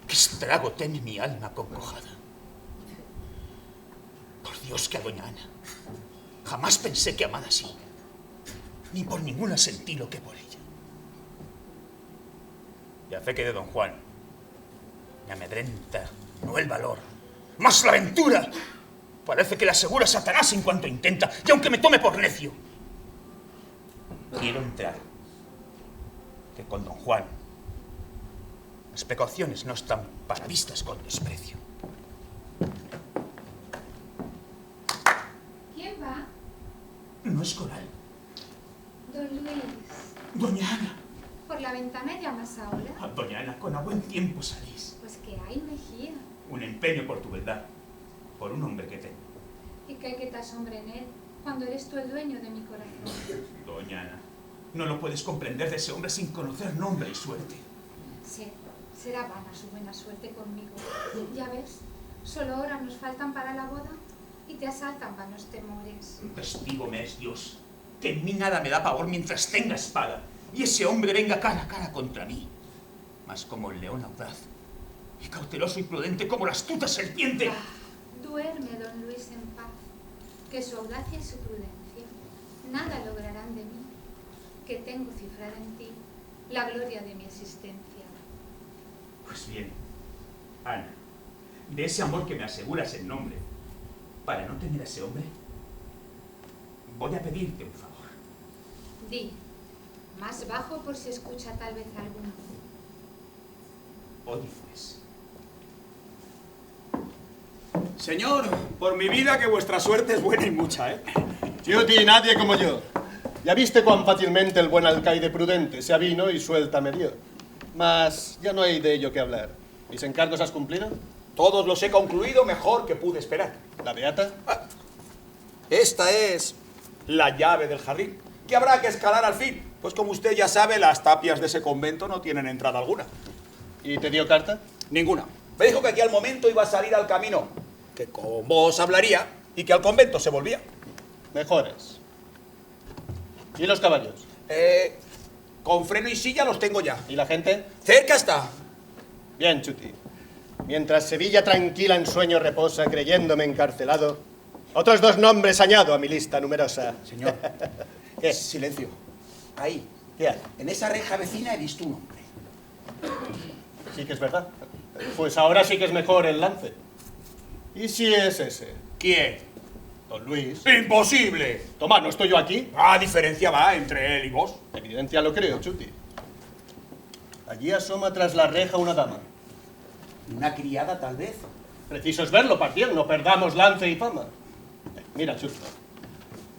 ¿Qué estrago teme mi alma congojada? Por Dios que a doña Ana jamás pensé que amara así. Ni por ninguna sentí lo que por ella. Y a fe que de don Juan me amedrenta no el valor, más la aventura. Parece que le asegura Satanás en cuanto intenta, y aunque me tome por necio. Quiero entrar. Que con don Juan las precauciones no están para vistas con desprecio. ¿Quién va? No es Coral. Don Luis. Doña Ana. ¿Por la ventana llamas ahora? Doña Ana, con a buen tiempo salís. Pues que hay, Mejía. Un empeño por tu verdad, por un hombre que tengo. ¿Y qué hay que te asombre en él, cuando eres tú el dueño de mi corazón? Doña Ana, no lo puedes comprender de ese hombre sin conocer nombre y suerte. Sí, será vana su buena suerte conmigo. Ya ves, solo horas nos faltan para la boda y te asaltan vanos temores. Testigo me es Dios, que en mí nada me da pavor mientras tenga espada y ese hombre venga cara a cara contra mí. Mas como el león audaz y cauteloso y prudente como la astuta serpiente. Duerme, don Luis, en paz, que su audacia y su prudencia nada lograrán de mí, que tengo cifrada en ti la gloria de mi existencia. Pues bien, Ana, de ese amor que me aseguras en nombre, para no tener a ese hombre, voy a pedirte un favor. Di, más bajo por si escucha tal vez alguno. Oye, pues. Señor, por mi vida que vuestra suerte es buena y mucha, ¿eh? Chuti, nadie como yo. Ya viste cuán fácilmente el buen alcaide prudente se avino y suelta me dio. Mas ya no hay de ello que hablar. ¿Mis encargos has cumplido? Todos los he concluido mejor que pude esperar. ¿La beata? Esta es la llave del jardín, que habrá que escalar al fin. Pues como usted ya sabe, las tapias de ese convento no tienen entrada alguna. ¿Y te dio carta? Ninguna. Me dijo que aquí al momento iba a salir al camino, que con vos hablaría y que al convento se volvía. Mejores. ¿Y los caballos? Con freno y silla los tengo ya. ¿Y la gente? Cerca está. Bien, Chuti. Mientras Sevilla tranquila en sueño reposa, creyéndome encarcelado, otros 2 nombres añado a mi lista numerosa. Señor. ¿Qué? Silencio. Ahí. ¿Qué hay? En esa reja vecina he visto un hombre. Sí que es verdad. Pues ahora sí que es mejor el lance. ¿Y si es ese? ¿Quién? Don Luis. ¡Imposible! Toma, ¿no estoy yo aquí? ¿Qué diferencia va entre él y vos? Evidencia lo creo, Chuti. Allí asoma tras la reja una dama. ¿Una criada, tal vez? Preciso es verlo, partir, no perdamos lance y fama. Mira, Chuti.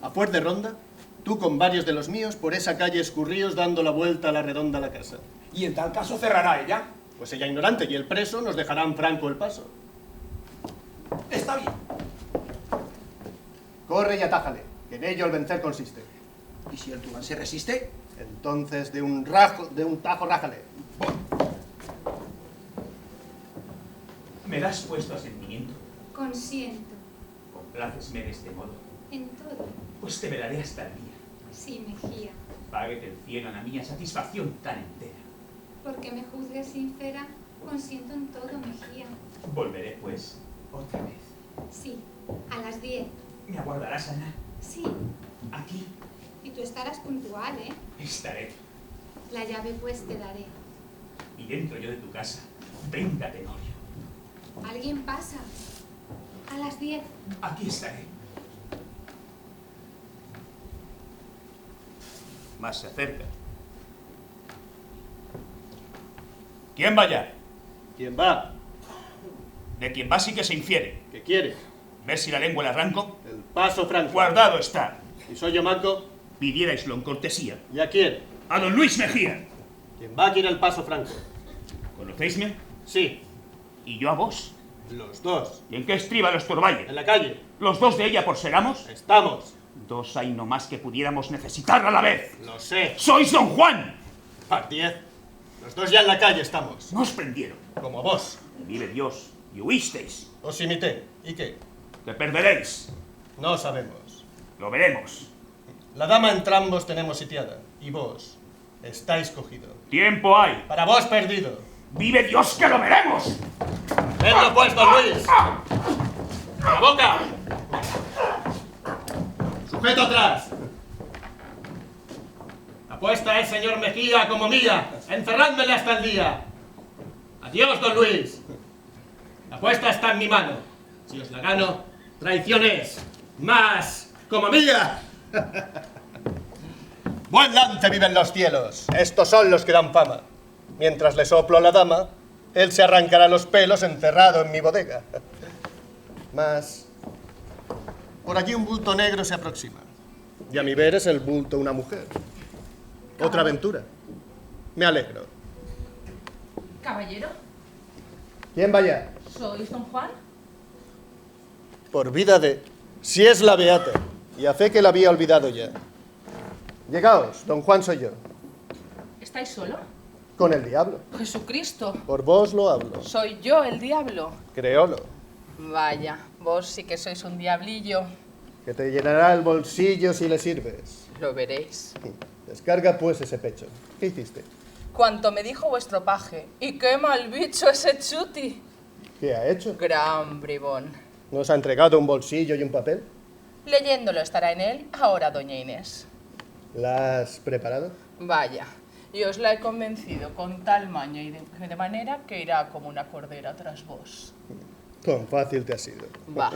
A fuer de ronda, tú con varios de los míos por esa calle escurríos dando la vuelta a la redonda a la casa. Y en tal caso cerrará ella. Pues ella ignorante y el preso nos dejarán franco el paso. Está bien. Corre y atájale, que en ello el vencer consiste. ¿Y si el Tubán se resiste? Entonces de un tajo rájale. ¿Me das puesto asentimiento? Consiento. Complácesme de este modo. En todo. Pues te velaré hasta el día. Sí, Mejía. Páguete el cielo a la mía satisfacción tan entera. Porque me juzgues sincera, consiento en todo, Mejía. Volveré, pues, otra vez. Sí, a las 10. ¿Me aguardarás, Ana? Sí. Aquí Y tú estarás puntual, ¿eh? estaré. La llave pues te daré. Y dentro yo de tu casa. Venga, Tenorio. ¿Alguien pasa? A las 10. Aquí estaré. Más se acerca. ¿Quién va allá? ¿Quién va? De quien va sí que se infiere. ¿Qué quiere? ¿Ves si la lengua le arranco? El paso franco. Guardado está. ¿Y soy yo manco? Pidierais-lo en cortesía. ¿Y a quién? A don Luis Mejía. ¿Quién va quiere el paso franco? ¿Conocéisme? Sí. ¿Y yo a vos? Los dos. ¿Y en qué estriba los turballes? En la calle. ¿Los dos de ella por ser amos? Estamos. Dos hay no más que pudiéramos necesitar a la vez. Lo sé. ¡Sois don Juan! Par 10. Los dos ya en la calle estamos. No os prendieron. Como vos. Vive Dios. Y huisteis. Os imité. ¿Y qué? Que perderéis. No sabemos. Lo veremos. La dama entrambos tenemos sitiada. Y vos estáis cogido. Tiempo hay. Para vos perdido. ¡Vive Dios que lo veremos! ¡Vedlo pues, don Luis! ¡La boca! ¡Sujeto atrás! La apuesta es, señor Mejía, como mía. Encerrádmele hasta el día. Adiós, don Luis. La apuesta está en mi mano. Si os la gano, traición es. Más, como mía. Buen lance viven los cielos. Estos son los que dan fama. Mientras le soplo a la dama, él se arrancará los pelos encerrado en mi bodega. Mas por allí un bulto negro se aproxima. Y a mi ver es el bulto de una mujer. Otra aventura. Me alegro. Caballero, ¿Quién vaya? ¿sois don Juan? Por vida de... Si es la beata. Y a fe que la había olvidado ya. Llegaos, don Juan soy yo. ¿Estáis solo? Con el diablo. Jesucristo, Por vos lo hablo. soy yo el diablo. Creólo. Vaya, vos sí que sois un diablillo. Que te llenará el bolsillo si le sirves. Lo veréis. Descarga pues ese pecho. ¿Qué hiciste? Cuanto me dijo vuestro paje. Y qué mal bicho ese chuti. ¿Qué ha hecho? Gran bribón. ¿Nos ha entregado un bolsillo y un papel? Leyéndolo estará en él ahora doña Inés. ¿La has preparado? Vaya, y os la he convencido con tal maña y de manera que irá como una cordera tras vos. Con fácil te ha sido. Va.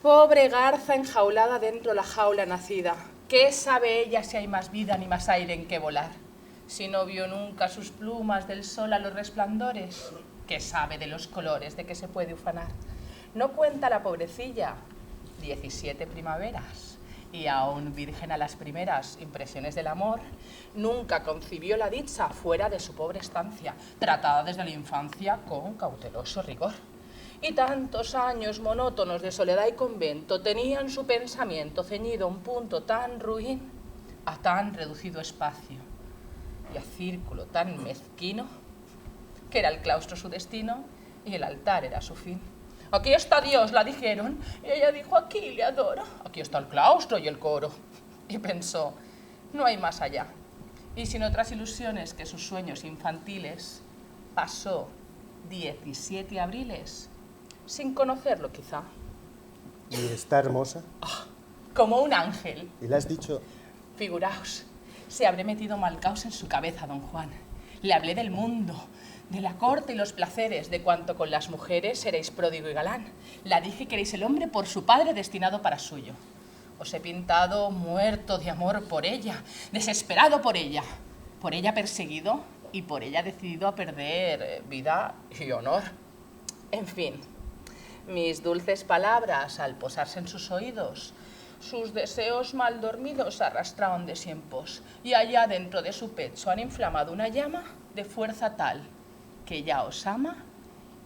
Pobre garza enjaulada dentro la jaula nacida. ¿Qué sabe ella si hay más vida ni más aire en que volar? Si no vio nunca sus plumas del sol a los resplandores, ¿qué sabe de los colores de que se puede ufanar? No cuenta la pobrecilla 17 primaveras y aún virgen a las primeras impresiones del amor, nunca concibió la dicha fuera de su pobre estancia, tratada desde la infancia con cauteloso rigor. Y tantos años monótonos de soledad y convento tenían su pensamiento ceñido a un punto tan ruin, a tan reducido espacio y a círculo tan mezquino, que era el claustro su destino y el altar era su fin. Aquí está Dios, la dijeron, y ella dijo, aquí le adoro. Aquí está el claustro y el coro. Y pensó, no hay más allá. Y sin otras ilusiones que sus sueños infantiles, pasó 17 abriles sin conocerlo quizá. ¿Y está hermosa? Como un ángel. ¿Y le has dicho? Figuraos, se habré metido mal caos en su cabeza, don Juan. Le hablé del mundo, de la corte y los placeres, de cuanto con las mujeres seréis pródigo y galán. La dije que erais el hombre por su padre destinado para suyo. Os he pintado muerto de amor por ella, desesperado por ella perseguido y por ella decidido a perder vida y honor. En fin, mis dulces palabras al posarse en sus oídos, sus deseos mal dormidos arrastraron de siempos y allá dentro de su pecho han inflamado una llama de fuerza tal que ya os ama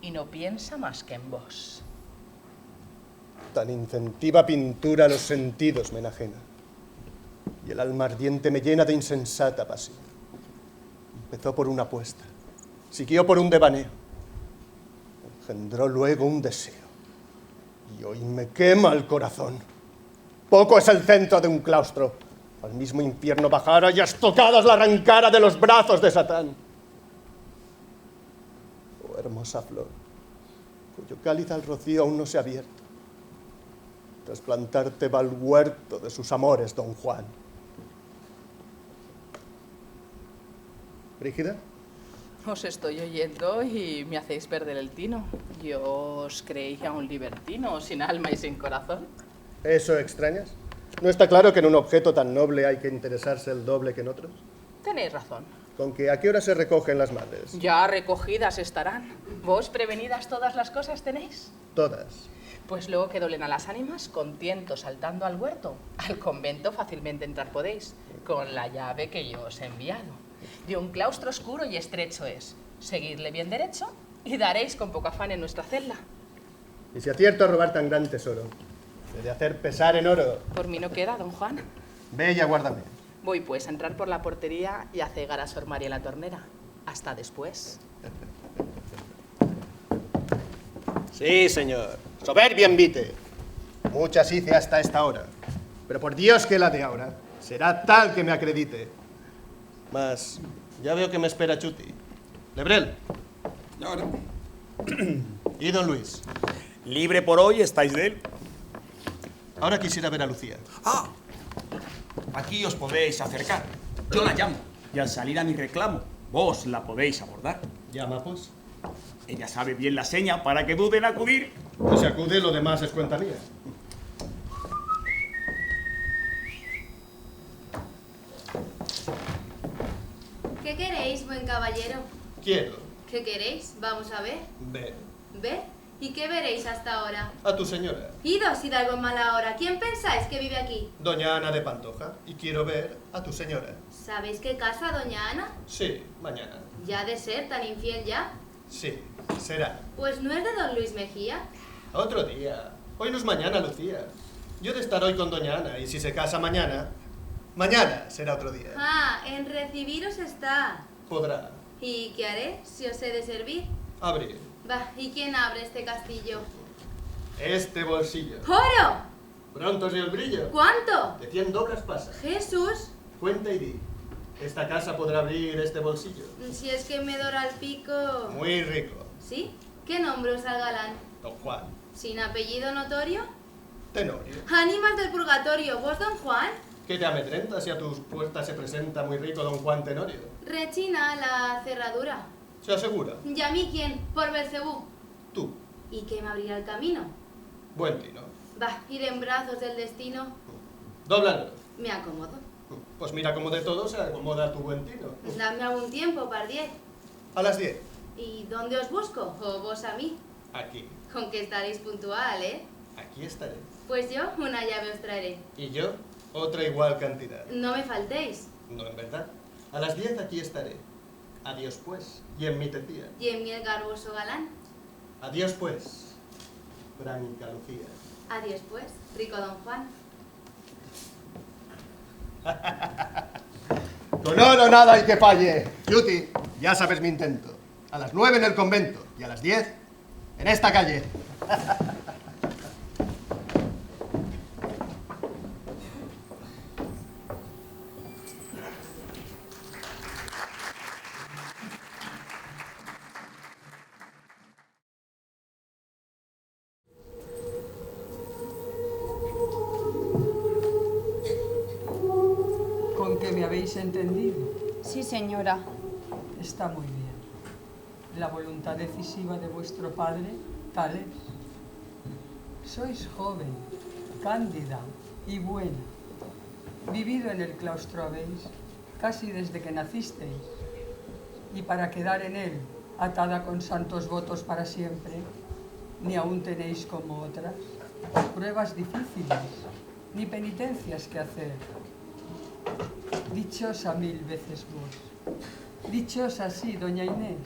y no piensa más que en vos. Tan incentiva pintura a los sentidos me enajena, y el alma ardiente me llena de insensata pasión. Empezó por una apuesta, siguió por un devaneo, engendró luego un deseo, y hoy me quema el corazón. Poco es el centro de un claustro, al mismo infierno bajara y a estocadas la arrancara de los brazos de Satán. Oh hermosa flor, cuyo cáliz al rocío aún no se ha abierto, trasplantarte va al huerto de sus amores, don Juan. Brígida. Os estoy oyendo y me hacéis perder el tino. Yo os creía un libertino, sin alma y sin corazón. ¿Eso extrañas? ¿No está claro que en un objeto tan noble hay que interesarse el doble que en otros? Tenéis razón. ¿Con que a qué hora se recogen las madres? Ya recogidas estarán. ¿Vos prevenidas todas las cosas tenéis? Todas. Pues luego que doblen a las ánimas, con tiento saltando al huerto. Al convento fácilmente entrar podéis, con la llave que yo os he enviado. De un claustro oscuro y estrecho es. Seguidle bien derecho y daréis con poco afán en nuestra celda. Y si acierto a robar tan gran tesoro, he de hacer pesar en oro. Por mí no queda, don Juan. Ve y aguárdame. Voy pues a entrar por la portería y a cegar a Sor María en la tornera. Hasta después. Sí, señor. Soberbia envite. Muchas hice hasta esta hora. Pero por Dios que la de ahora será tal que me acredite. Mas ya veo que me espera Chuti. Lebrel. Ahora. ¿Y don Luis? Libre por hoy estáis de él. Ahora quisiera ver a Lucía. Ah, aquí os podéis acercar. Yo la llamo y al salir a mi reclamo, vos la podéis abordar. Llama, pues. Ella sabe bien la seña para que duden en acudir. Pues si acude, lo demás es cuenta mía. ¿Qué queréis, buen caballero? Quiero. ¿Qué queréis? Vamos a ver. Ver ¿Ver? ¿Y qué veréis hasta ahora? a tu señora, Idos, hidalgo en mala hora. ¿Quién pensáis que vive aquí? doña Ana de Pantoja, y quiero ver a tu señora. ¿Sabéis qué casa, doña Ana? Sí, mañana. ¿Ya de ser tan infiel ya? Sí, será. Pues no es de don Luis Mejía. Otro día. Hoy no es mañana, Lucía. Yo he de estar hoy con doña Ana, y si se casa mañana, mañana será otro día. Ah, en recibiros está. Podrá ¿Y qué haré si os he de servir? abrir Va, ¿y quién abre este castillo? este bolsillo. ¡Oro! Pronto es el brillo. ¿Cuánto? De 100 doblas pasa. Jesús, Cuenta y di. Esta casa podrá abrir este bolsillo. si es que me dora el pico. Muy rico. ¿Sí? ¿Qué nombre os al galán? Don Juan. ¿Sin apellido notorio? Tenorio. Ánimas del purgatorio, ¿vos, don Juan? ¿Qué te amedrenta si a tus puertas se presenta muy rico don Juan Tenorio? Rechina la cerradura. ¿Se asegura? ¿Y a mí quién? Por Belcebú. Tú. ¿Y qué me abrirá el camino? Buen tino. Va, ir en brazos del destino. Dóblalo. Me acomodo. Pues mira cómo de todo se acomoda tu buen tino. Dame algún tiempo, pardiez. A las 10. ¿Y dónde os busco? ¿O vos a mí? Aquí. Con que estaréis puntual, ¿eh? Aquí estaré. Pues yo una llave os traeré. Y yo, otra igual cantidad. No me faltéis. No, en verdad. A las 10 aquí estaré. Adiós, pues. Y en mi tecía. Y en mi el garboso galán. Adiós, pues. Branca Lucía. Adiós, pues, rico don Juan. Con oro nada hay que falle. Yuti, ya sabes mi intento. A las 9 en el convento y a las 10 en esta calle. ¿Con que me habéis entendido? Sí, señora. Está muy bien. La voluntad decisiva de vuestro padre, tal es. Sois joven, cándida y buena. Vivido en el claustro habéis, casi desde que nacisteis. Y para quedar en él, atada con santos votos para siempre, ni aún tenéis como otras pruebas difíciles, ni penitencias que hacer. Dichosa 1000 veces vos. Dichosa sí, doña Inés,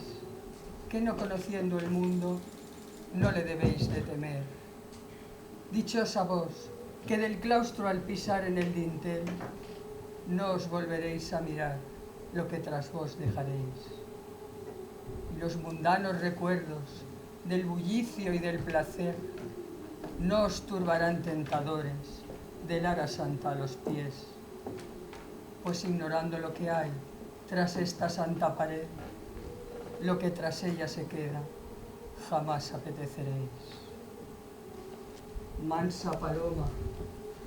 que no conociendo el mundo, no le debéis de temer. Dichosa vos, que del claustro al pisar en el dintel, no os volveréis a mirar lo que tras vos dejaréis. Y los mundanos recuerdos del bullicio y del placer no os turbarán tentadores del ara santa a los pies. Pues ignorando lo que hay tras esta santa pared, lo que tras ella se queda, jamás apeteceréis. Mansa paloma,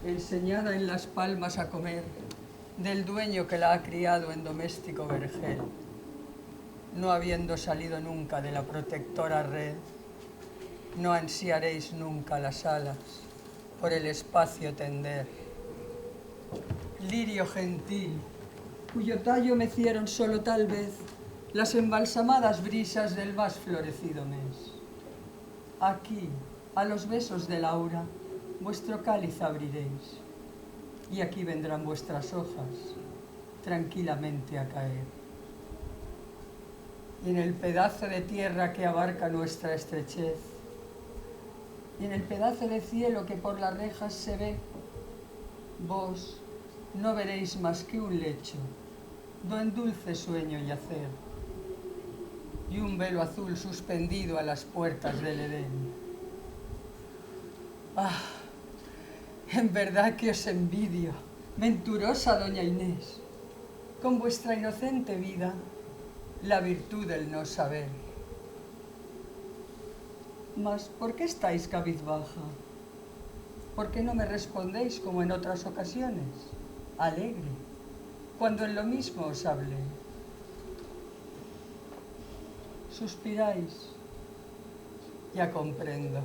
enseñada en las palmas a comer del dueño que la ha criado en doméstico vergel, no habiendo salido nunca de la protectora red, no ansiaréis nunca las alas, por el espacio tender. Lirio gentil, cuyo tallo mecieron solo tal vez las embalsamadas brisas del más florecido mes. Aquí, a los besos del aura, vuestro cáliz abriréis, y aquí vendrán vuestras hojas, tranquilamente a caer. Y en el pedazo de tierra que abarca nuestra estrechez, y en el pedazo de cielo que por las rejas se ve, vos no veréis más que un lecho, do en dulce sueño yacer, y un velo azul suspendido a las puertas del Edén. Ah, en verdad que os envidio, venturosa doña Inés, con vuestra inocente vida, la virtud del no saber. Mas, ¿por qué estáis cabizbaja? ¿Por qué no me respondéis como en otras ocasiones, alegre, cuando en lo mismo os hablé? Suspiráis. Ya comprendo.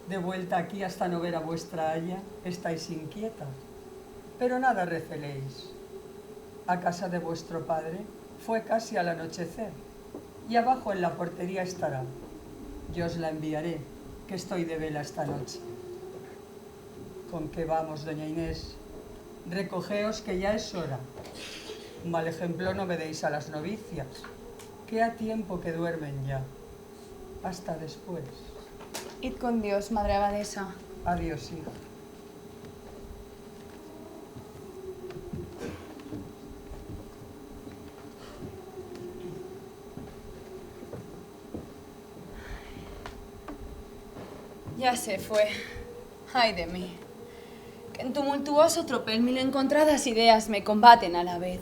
De vuelta aquí hasta no ver a vuestra aya, estáis inquieta. Pero nada receléis. A casa de vuestro padre fue casi al anochecer, y abajo en la portería estará. Yo os la enviaré, que estoy de vela esta noche. ¿Con qué vamos, doña Inés? Recogeos que ya es hora. Mal ejemplo no me deis a las novicias, que ha tiempo que duermen ya. Hasta después. Id con Dios, madre abadesa. Adiós, hija. Ya se fue. Ay de mí. Que en tumultuoso tropel mil encontradas ideas me combaten a la vez.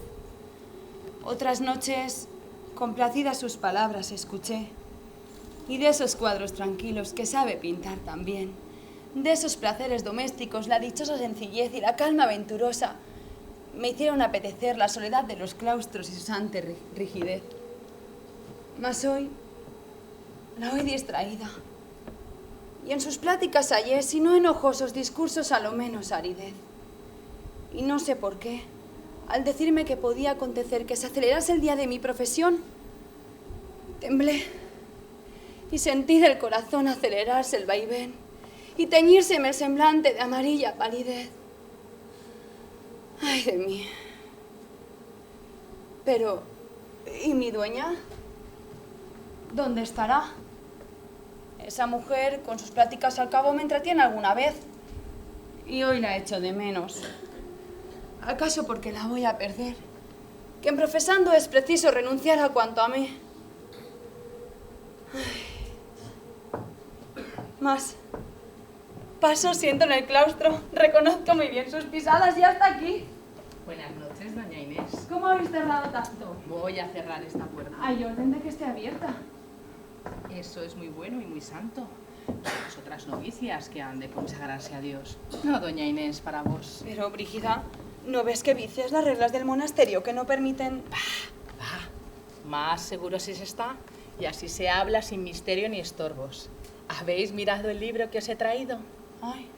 Otras noches, complacidas sus palabras escuché. Y de esos cuadros tranquilos que sabe pintar también, de esos placeres domésticos, la dichosa sencillez y la calma venturosa, me hicieron apetecer la soledad de los claustros y su santa rigidez. Mas hoy, la oí distraída. Y en sus pláticas hallé, si no enojosos discursos, a lo menos aridez. Y no sé por qué, al decirme que podía acontecer que se acelerase el día de mi profesión, temblé y sentí del corazón acelerarse el vaivén y teñírseme el semblante de amarilla palidez. Ay de mí. Pero, ¿y mi dueña? ¿Dónde estará? Esa mujer, con sus pláticas al cabo, me entretiene alguna vez. Y hoy la echo de menos. ¿Acaso porque la voy a perder? Que en profesando es preciso renunciar a cuanto a mí. Mas, paso, siento en el claustro, reconozco muy bien sus pisadas y hasta aquí. Buenas noches, doña Inés. ¿Cómo habéis tardado tanto? Voy a cerrar esta puerta. Hay orden de que esté abierta. Eso es muy bueno y muy santo. Para las otras novicias que han de consagrarse a Dios. No, doña Inés, para vos. Pero, Brígida, ¿no ves que vicias las reglas del monasterio que no permiten...? Más seguro si se está, y así se habla sin misterio ni estorbos. ¿Habéis mirado el libro que os he traído? Ay,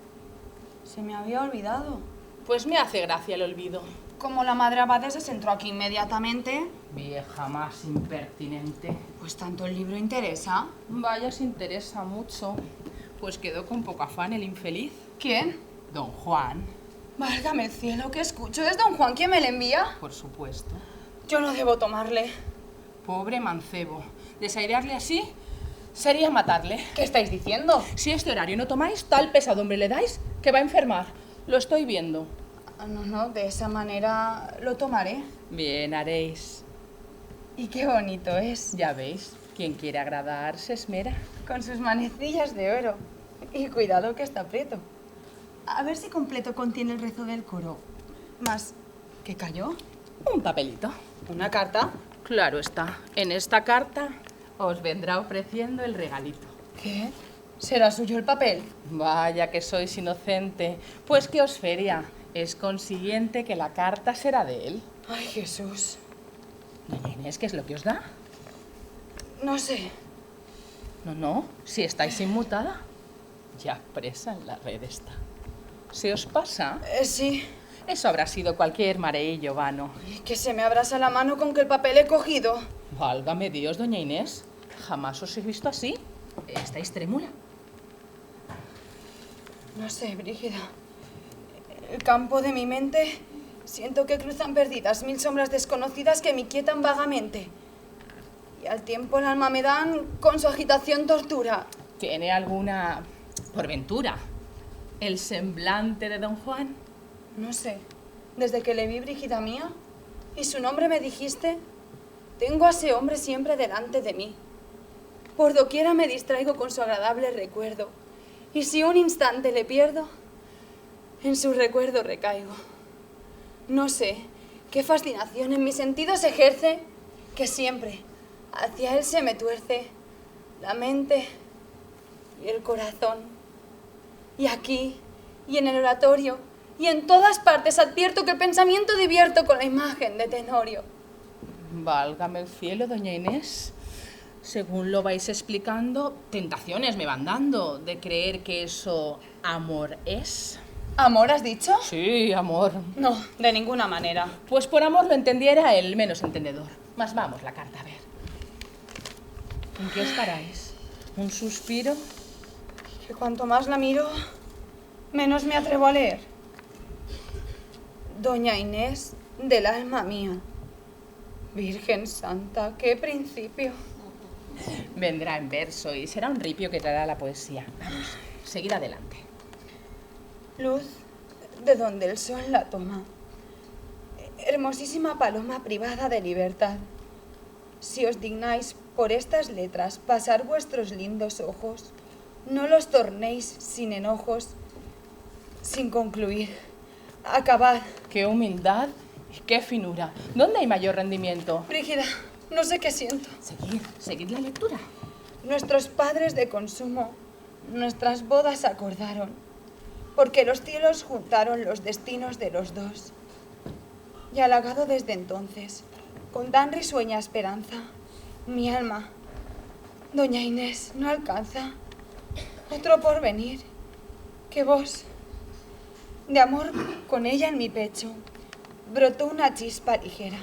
se me había olvidado. Pues me hace gracia el olvido. Como la madre abadesa se entró aquí inmediatamente... Vieja más impertinente. Pues tanto el libro interesa. Vaya, se interesa mucho. Pues quedó con poco afán el infeliz. ¿Quién? Don Juan. Válgame el cielo, ¿qué escucho? ¿Es don Juan quien me le envía? Por supuesto. Yo no debo tomarle. Pobre mancebo. Desairearle así sería matarle. ¿Qué estáis diciendo? Si este horario no tomáis, tal pesadumbre le dais que va a enfermar. Lo estoy viendo. No, de esa manera lo tomaré. Bien haréis. Y qué bonito es. Ya veis, quien quiere agradar se esmera. Con sus manecillas de oro. Y cuidado que está prieto. A ver si completo contiene el rezo del coro. Mas, ¿qué cayó? Un papelito. ¿Una carta? Claro está. En esta carta os vendrá ofreciendo el regalito. ¿Qué? ¿Será suyo el papel? Vaya que sois inocente. Pues que os feria. Es consiguiente que la carta será de él. Ay, Jesús. Doña Inés, ¿qué es lo que os da? No sé. No, si estáis inmutada. Ya presa en la red está. ¿Se os pasa? Sí. Eso habrá sido cualquier mareillo vano. Que se me abrasa la mano con que el papel he cogido. Válgame Dios, doña Inés. Jamás os he visto así. Estáis trémula. No sé, Brígida. El campo de mi mente siento que cruzan perdidas 1000 sombras desconocidas que me inquietan vagamente. Y al tiempo el alma me dan con su agitación tortura. ¿Tiene alguna, por ventura, el semblante de don Juan? No sé. Desde que le vi, Brígida mía, y su nombre me dijiste, tengo a ese hombre siempre delante de mí. Por doquiera me distraigo con su agradable recuerdo. Y si un instante le pierdo, en su recuerdo recaigo. No sé qué fascinación en mis sentidos ejerce, que siempre hacia él se me tuerce la mente y el corazón. Y aquí, y en el oratorio, y en todas partes advierto que el pensamiento divierto con la imagen de Tenorio. Válgame el cielo, doña Inés. Según lo vais explicando, tentaciones me van dando de creer que eso amor es. ¿Amor has dicho? Sí, amor. No, de ninguna manera. Pues por amor lo entendiera el menos entendedor. Mas vamos, la carta, a ver. ¿En qué os paráis? ¿Un suspiro? Que cuanto más la miro, menos me atrevo a leer. Doña Inés, del alma mía. Virgen Santa, qué principio. Vendrá en verso y será un ripio que traerá la poesía. Vamos, seguid adelante. Luz de donde el sol la toma. Hermosísima paloma privada de libertad. Si os dignáis por estas letras pasar vuestros lindos ojos, no los tornéis sin enojos, sin concluir. Acabad. Qué humildad y qué finura. ¿Dónde hay mayor rendimiento? Brígida, no sé qué siento. Seguid la lectura. Nuestros padres de consumo, nuestras bodas acordaron, porque los cielos juntaron los destinos de los dos. Y halagado desde entonces, con tan risueña esperanza, mi alma, doña Inés, no alcanza otro porvenir que vos. De amor con ella en mi pecho, brotó una chispa ligera,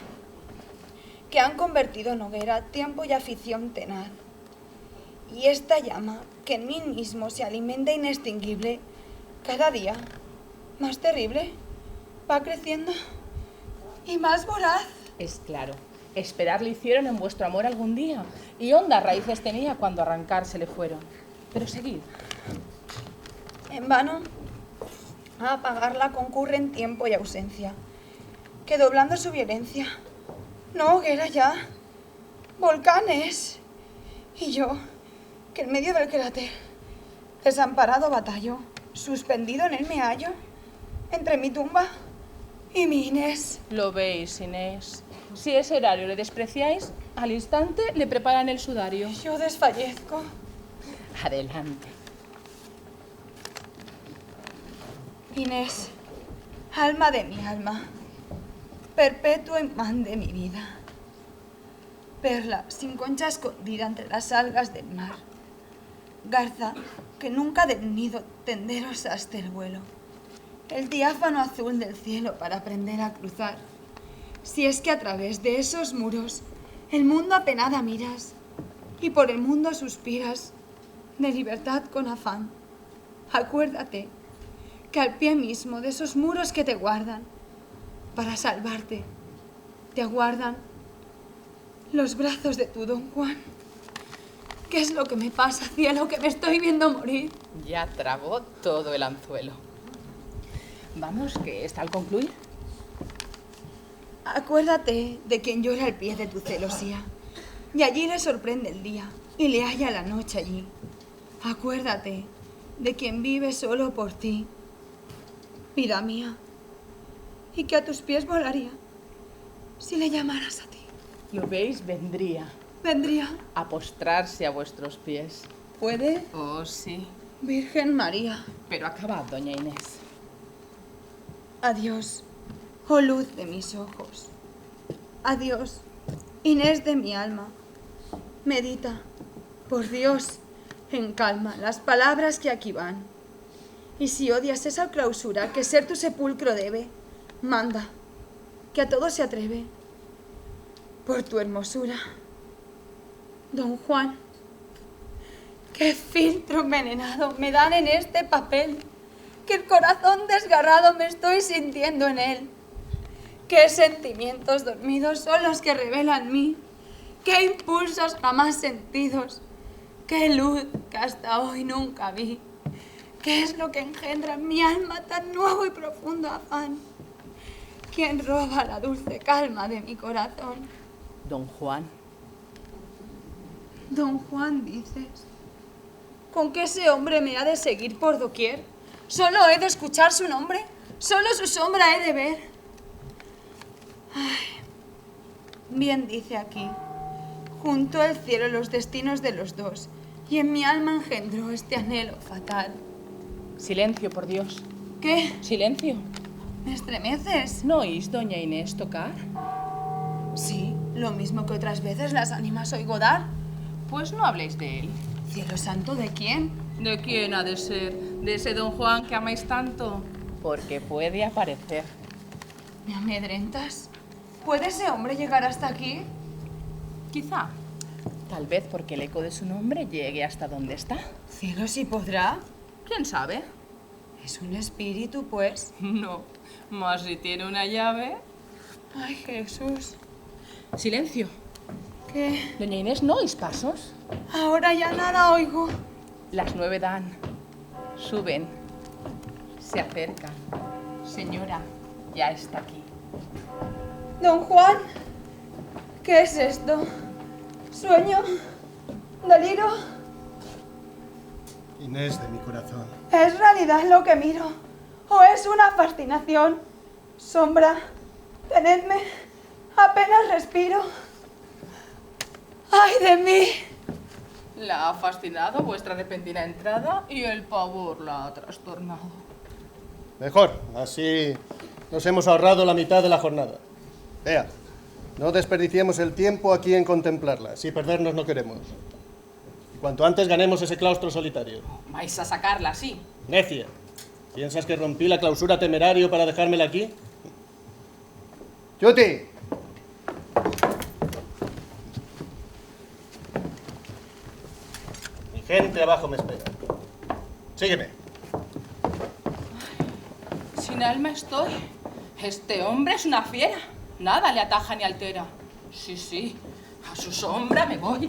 que han convertido en hoguera tiempo y afición tenaz. Y esta llama, que en mí mismo se alimenta inextinguible, cada día más terrible, va creciendo y más voraz. Es claro, esperar le hicieron en vuestro amor algún día, y hondas raíces tenía cuando arrancarse le fueron. Pero seguid. En vano, a apagarla concurren tiempo y ausencia, que doblando su violencia, no hoguera ya, volcanes. Y yo, que en medio del cráter, desamparado batallo, suspendido en él me hallo, entre mi tumba y mi Inés. Lo veis, Inés. Si ese horario le despreciáis, al instante le preparan el sudario. Yo desfallezco. Adelante. Inés, alma de mi alma, perpetuo imán de mi vida, perla sin concha escondida entre las algas del mar, garza que nunca del nido tenderos hasta el vuelo, el diáfano azul del cielo para aprender a cruzar. Si es que a través de esos muros el mundo apenada miras y por el mundo suspiras de libertad con afán, acuérdate que al pie mismo de esos muros que te guardan, para salvarte, te aguardan los brazos de tu don Juan. ¿Qué es lo que me pasa, cielo, que me estoy viendo morir? Ya tragó todo el anzuelo. Vamos, que está al concluir. Acuérdate de quien llora al pie de tu celosía, y allí le sorprende el día, y le halla la noche allí. Acuérdate de quien vive solo por ti, vida mía, y que a tus pies volaría si le llamaras a ti. ¿Lo veis? Vendría. Vendría. A postrarse a vuestros pies. ¿Puede? Oh, sí. Virgen María. Pero acabad, doña Inés. Adiós, oh luz de mis ojos. Adiós, Inés de mi alma. Medita, por Dios, en calma, las palabras que aquí van. Y si odias esa clausura que ser tu sepulcro debe, manda, que a todo se atreve, por tu hermosura. Don Juan, qué filtro envenenado me dan en este papel, que el corazón desgarrado me estoy sintiendo en él. Qué sentimientos dormidos son los que revelan mí, qué impulsos jamás sentidos, qué luz que hasta hoy nunca vi. ¿Qué es lo que engendra en mi alma tan nuevo y profundo afán? ¿Quién roba la dulce calma de mi corazón? Don Juan. Don Juan, dices. ¿Con qué ese hombre me ha de seguir por doquier? ¿Solo he de escuchar su nombre? ¿Solo su sombra he de ver? Ay, bien dice aquí. Juntó el cielo los destinos de los dos, y en mi alma engendró este anhelo fatal. Silencio, por Dios. ¿Qué? Silencio. ¿Me estremeces? ¿No oís doña Inés tocar? Sí, lo mismo que otras veces las ánimas oigo dar. Pues no habléis de él. Cielo santo, ¿de quién? ¿De quién ha de ser? ¿De ese don Juan que amáis tanto? Porque puede aparecer. ¿Me amedrentas? ¿Puede ese hombre llegar hasta aquí? Quizá. Tal vez porque el eco de su nombre llegue hasta donde está. Cielo, ¿sí podrá? ¿Quién sabe? ¿Es un espíritu, pues? No, mas si tiene una llave... Ay, Jesús. Silencio. ¿Qué? Doña Inés, ¿no oís pasos? Ahora ya nada oigo. Las 9 dan. Suben. Se acercan. Señora, ya está aquí. Don Juan, ¿qué es esto? ¿Sueño? ¿Deliro? Inés de mi corazón. ¿Es realidad lo que miro? ¿O es una fascinación? Sombra, tenedme, apenas respiro. ¡Ay de mí! La ha fascinado vuestra repentina entrada y el pavor la ha trastornado. Mejor, así nos hemos ahorrado la mitad de la jornada. Vea, no desperdiciemos el tiempo aquí en contemplarla, si perdernos no queremos. Y cuanto antes ganemos ese claustro solitario. Vais a sacarla, sí. Necia, ¿piensas que rompí la clausura temerario para dejármela aquí? ¡Chuti! Mi gente abajo me espera. Sígueme. Sin alma estoy. Este hombre es una fiera. Nada le ataja ni altera. Sí, sí, a su sombra me voy.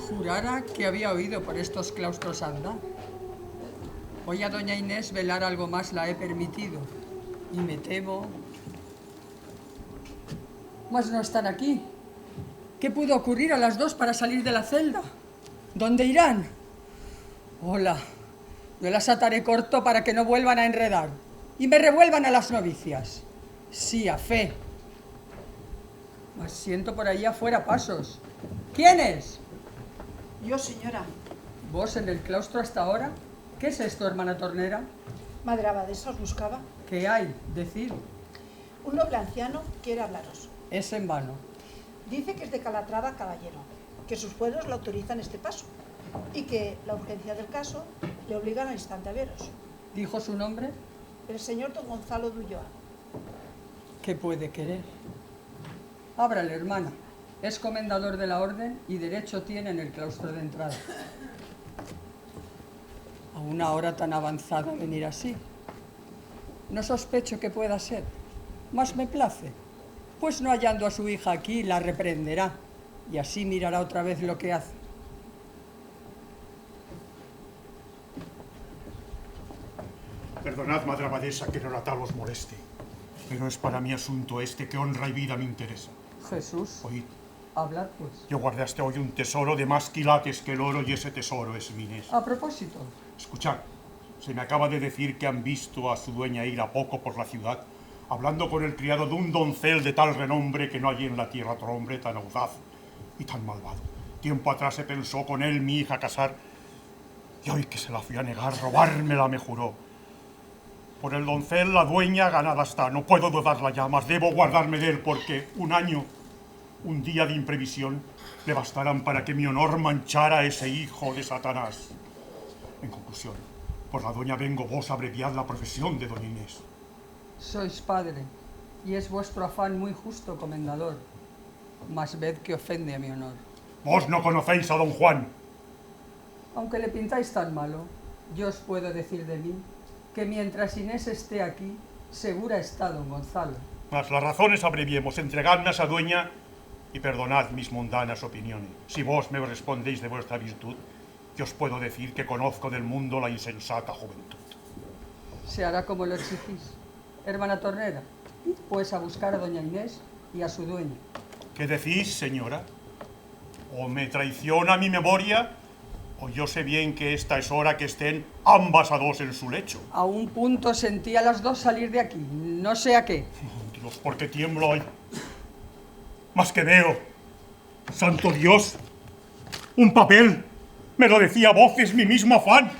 Jurara que había oído por estos claustros andar. Hoy a doña Inés velar algo más la he permitido. Y me temo... Mas no están aquí. ¿Qué pudo ocurrir a las 2 para salir de la celda? ¿Dónde irán? Hola, yo las ataré corto para que no vuelvan a enredar y me revuelvan a las novicias. Sí, a fe. Mas siento por ahí afuera pasos. ¿Quién es? Yo, señora. ¿Vos en el claustro hasta ahora? ¿Qué es esto, hermana tornera? Madre abadesa os buscaba. ¿Qué hay? Decid. Un noble anciano quiere hablaros. Es en vano. Dice que es de Calatrava caballero, que sus fueros le autorizan este paso y que la urgencia del caso le obligan al instante a veros. ¿Dijo su nombre? El señor don Gonzalo de Ulloa. ¿Qué puede querer? Ábrale, hermana. Es comendador de la orden y derecho tiene en el claustro de entrada. A una hora tan avanzada venir así. No sospecho que pueda ser, mas me place, pues no hallando a su hija aquí la reprenderá y así mirará otra vez lo que hace. Perdonad, madre abadesa, que el oratal os moleste, pero es para mi asunto este que honra y vida me interesa. Jesús, Oíd, hablad pues. yo guardé hasta hoy un tesoro de más quilates que el oro y ese tesoro es mi Inés. A propósito. Escuchad, se me acaba de decir que han visto a su dueña ir a poco por la ciudad, hablando con el criado de un doncel de tal renombre que no hay en la tierra otro hombre tan audaz y tan malvado. tiempo atrás se pensó con él mi hija casar, y hoy que se la fui a negar, robármela me juró. Por el doncel la dueña ganada está, no puedo dudarla ya, mas debo guardarme de él, porque un año, un día de imprevisión, le bastarán para que mi honor manchara a ese hijo de Satanás. En conclusión, por la doña vengo, vos abreviad la profesión de doña Inés. Sois padre, y es vuestro afán muy justo, comendador, mas ved que ofende a mi honor. Vos no conocéis a don Juan. Aunque le pintáis tan malo, yo os puedo decir de mí que mientras Inés esté aquí, segura está don Gonzalo. Mas las razones abreviemos, entregadme a esa dueña y perdonad mis mundanas opiniones. Si vos me respondéis de vuestra virtud, yo os puedo decir que conozco del mundo la insensata juventud. Se hará como lo exigís. Hermana Tornera, pues a buscar a doña Inés y a su dueña. ¿Qué decís, señora? ¿O me traiciona mi memoria, o yo sé bien que esta es hora que estén ambas a dos en su lecho? A un punto sentí a las dos salir de aquí, no sé a qué. Dios, ¿por qué tiemblo hoy? Más que veo, santo Dios, un papel, me lo decía a voces mi mismo afán.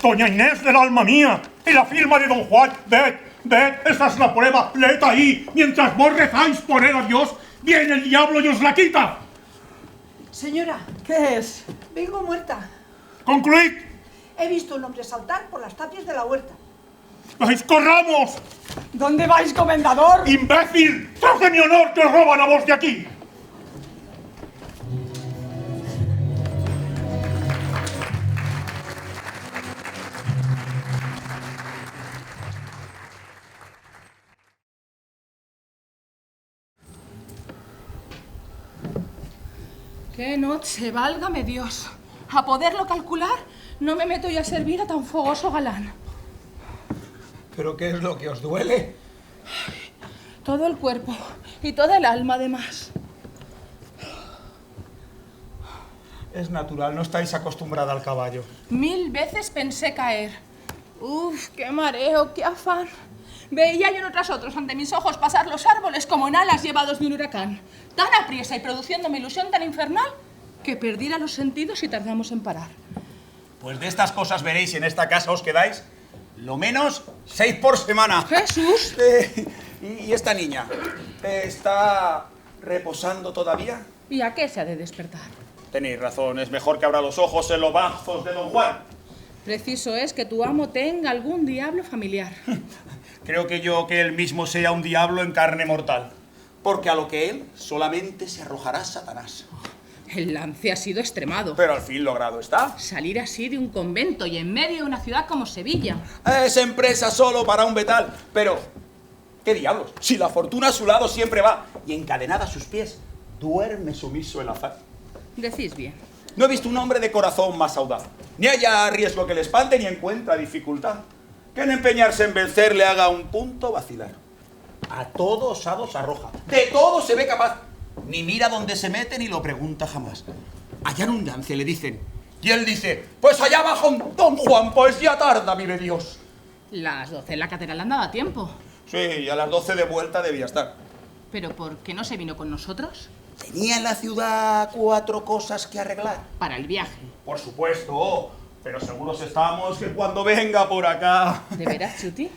Doña Inés del alma mía, y la firma de don Juan, ved, esa es la prueba, leed ahí, mientras vos rezáis por él a Dios, viene el diablo y os la quita. Señora. ¿Qué es? Vengo muerta. Concluid. He visto un hombre saltar por las tapias de la huerta. ¡Vais, corramos! ¿Dónde vais, comendador? ¡Imbécil! ¡Traje mi honor que os roban a vos de aquí! ¡Qué noche, válgame Dios! A poderlo calcular, no me meto yo a servir a tan fogoso galán. ¿Pero qué es lo que os duele? Todo el cuerpo y toda el alma, además. Es natural, no estáis acostumbrada al caballo. 1000 veces pensé caer. Uf, qué mareo, qué afán. Veía yo uno tras otros ante mis ojos pasar los árboles como en alas llevados de un huracán, tan apriesa y produciéndome ilusión tan infernal que perdiera los sentidos y tardamos en parar. Pues de estas cosas veréis si en esta casa os quedáis lo menos 6 por semana. ¡Jesús! ¿Y esta niña? ¿Está reposando todavía? ¿Y a qué se ha de despertar? Tenéis razón, es mejor que abra los ojos en los brazos de don Juan. Preciso es que tu amo tenga algún diablo familiar. Creo que él mismo sea un diablo en carne mortal, porque a lo que él solamente se arrojará Satanás. El lance ha sido extremado. Pero al fin logrado está. Salir así de un convento y en medio de una ciudad como Sevilla. Es empresa solo para un betal, pero ¿qué diablos? Si la fortuna a su lado siempre va y encadenada a sus pies, duerme sumiso el azar. Decís bien. No he visto un hombre de corazón más audaz. Ni haya riesgo que le espante, ni encuentra dificultad que en empeñarse en vencer le haga un punto vacilar. A todo osado se arroja, de todo se ve capaz. Ni mira dónde se mete ni lo pregunta jamás. Allá en un lance le dicen, y él dice, pues allá abajo don Juan, pues ya tarda, vive Dios. Las 12 en la catedral andaba tiempo. Sí, y a las 12 de vuelta debía estar. ¿Pero por qué no se vino con nosotros? Tenía en la ciudad 4 cosas que arreglar. Para el viaje. Por supuesto, pero seguros estamos que cuando venga por acá... ¿De veras, Chuti?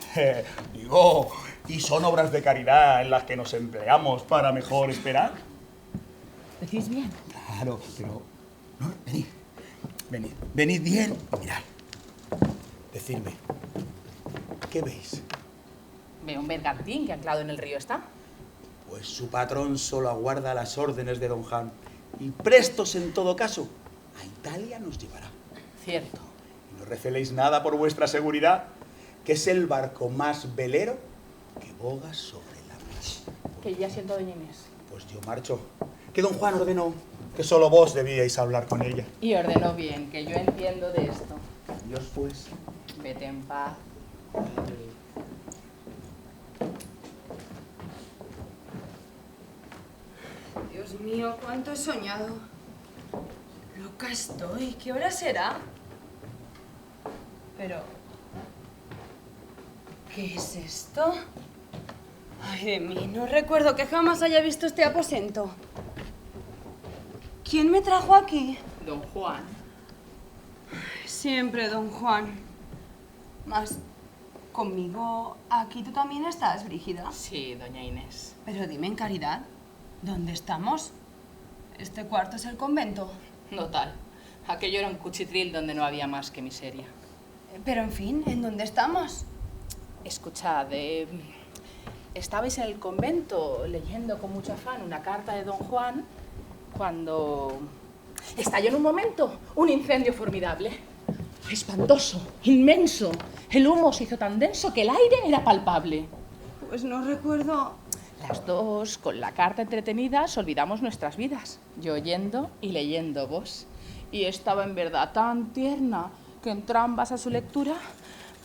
Digo, y son obras de caridad en las que nos empleamos para mejor esperar. ¿Decís bien? Claro, pero... No, venid bien y mirad. Decidme, ¿qué veis? Veo un bergantín que anclado en el río está. Pues su patrón solo aguarda las órdenes de don Juan. Y prestos en todo caso, a Italia nos llevará. Cierto. Y no receléis nada por vuestra seguridad, que es el barco más velero que boga sobre la mar. Que ya siento doña Inés. Pues yo marcho. Que don Juan ordenó que solo vos debíais hablar con ella. Y ordenó bien, que yo entiendo de esto. Dios pues. Vete en paz. Dios mío, cuánto he soñado. Loca estoy. ¿Qué hora será? Pero... ¿qué es esto? Ay de mí, no recuerdo que jamás haya visto este aposento. ¿Quién me trajo aquí? Don Juan. Siempre don Juan. Más, ¿conmigo aquí tú también estás, Brígida? Sí, doña Inés. Pero dime en caridad, ¿dónde estamos? ¿Este cuarto es el convento? Total. Aquello era un cuchitril donde no había más que miseria. Pero en fin, ¿en dónde estamos? Escuchad, estabais en el convento leyendo con mucho afán una carta de don Juan cuando estalló en un momento un incendio formidable. Espantoso, inmenso. El humo se hizo tan denso que el aire era palpable. Pues no recuerdo. Las dos, con la carta entretenidas, olvidamos nuestras vidas. Yo oyendo y leyendo vos. Y estaba en verdad tan tierna que entrambas a su lectura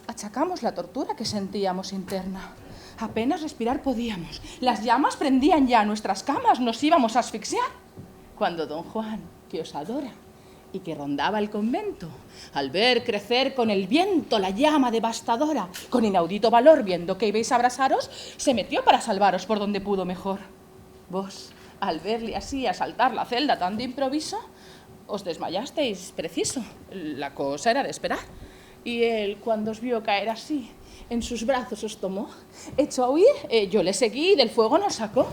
achacamos la tortura que sentíamos interna. Apenas respirar podíamos. Las llamas prendían ya nuestras camas, nos íbamos a asfixiar. Cuando don Juan, que os adora y que rondaba el convento, al ver crecer con el viento la llama devastadora, con inaudito valor, viendo que ibais a abrasaros, se metió para salvaros por donde pudo mejor. Vos, al verle así asaltar la celda tan de improviso, os desmayasteis preciso. La cosa era de esperar. Y él, cuando os vio caer así, en sus brazos os tomó, echó a huir, yo le seguí y del fuego nos sacó.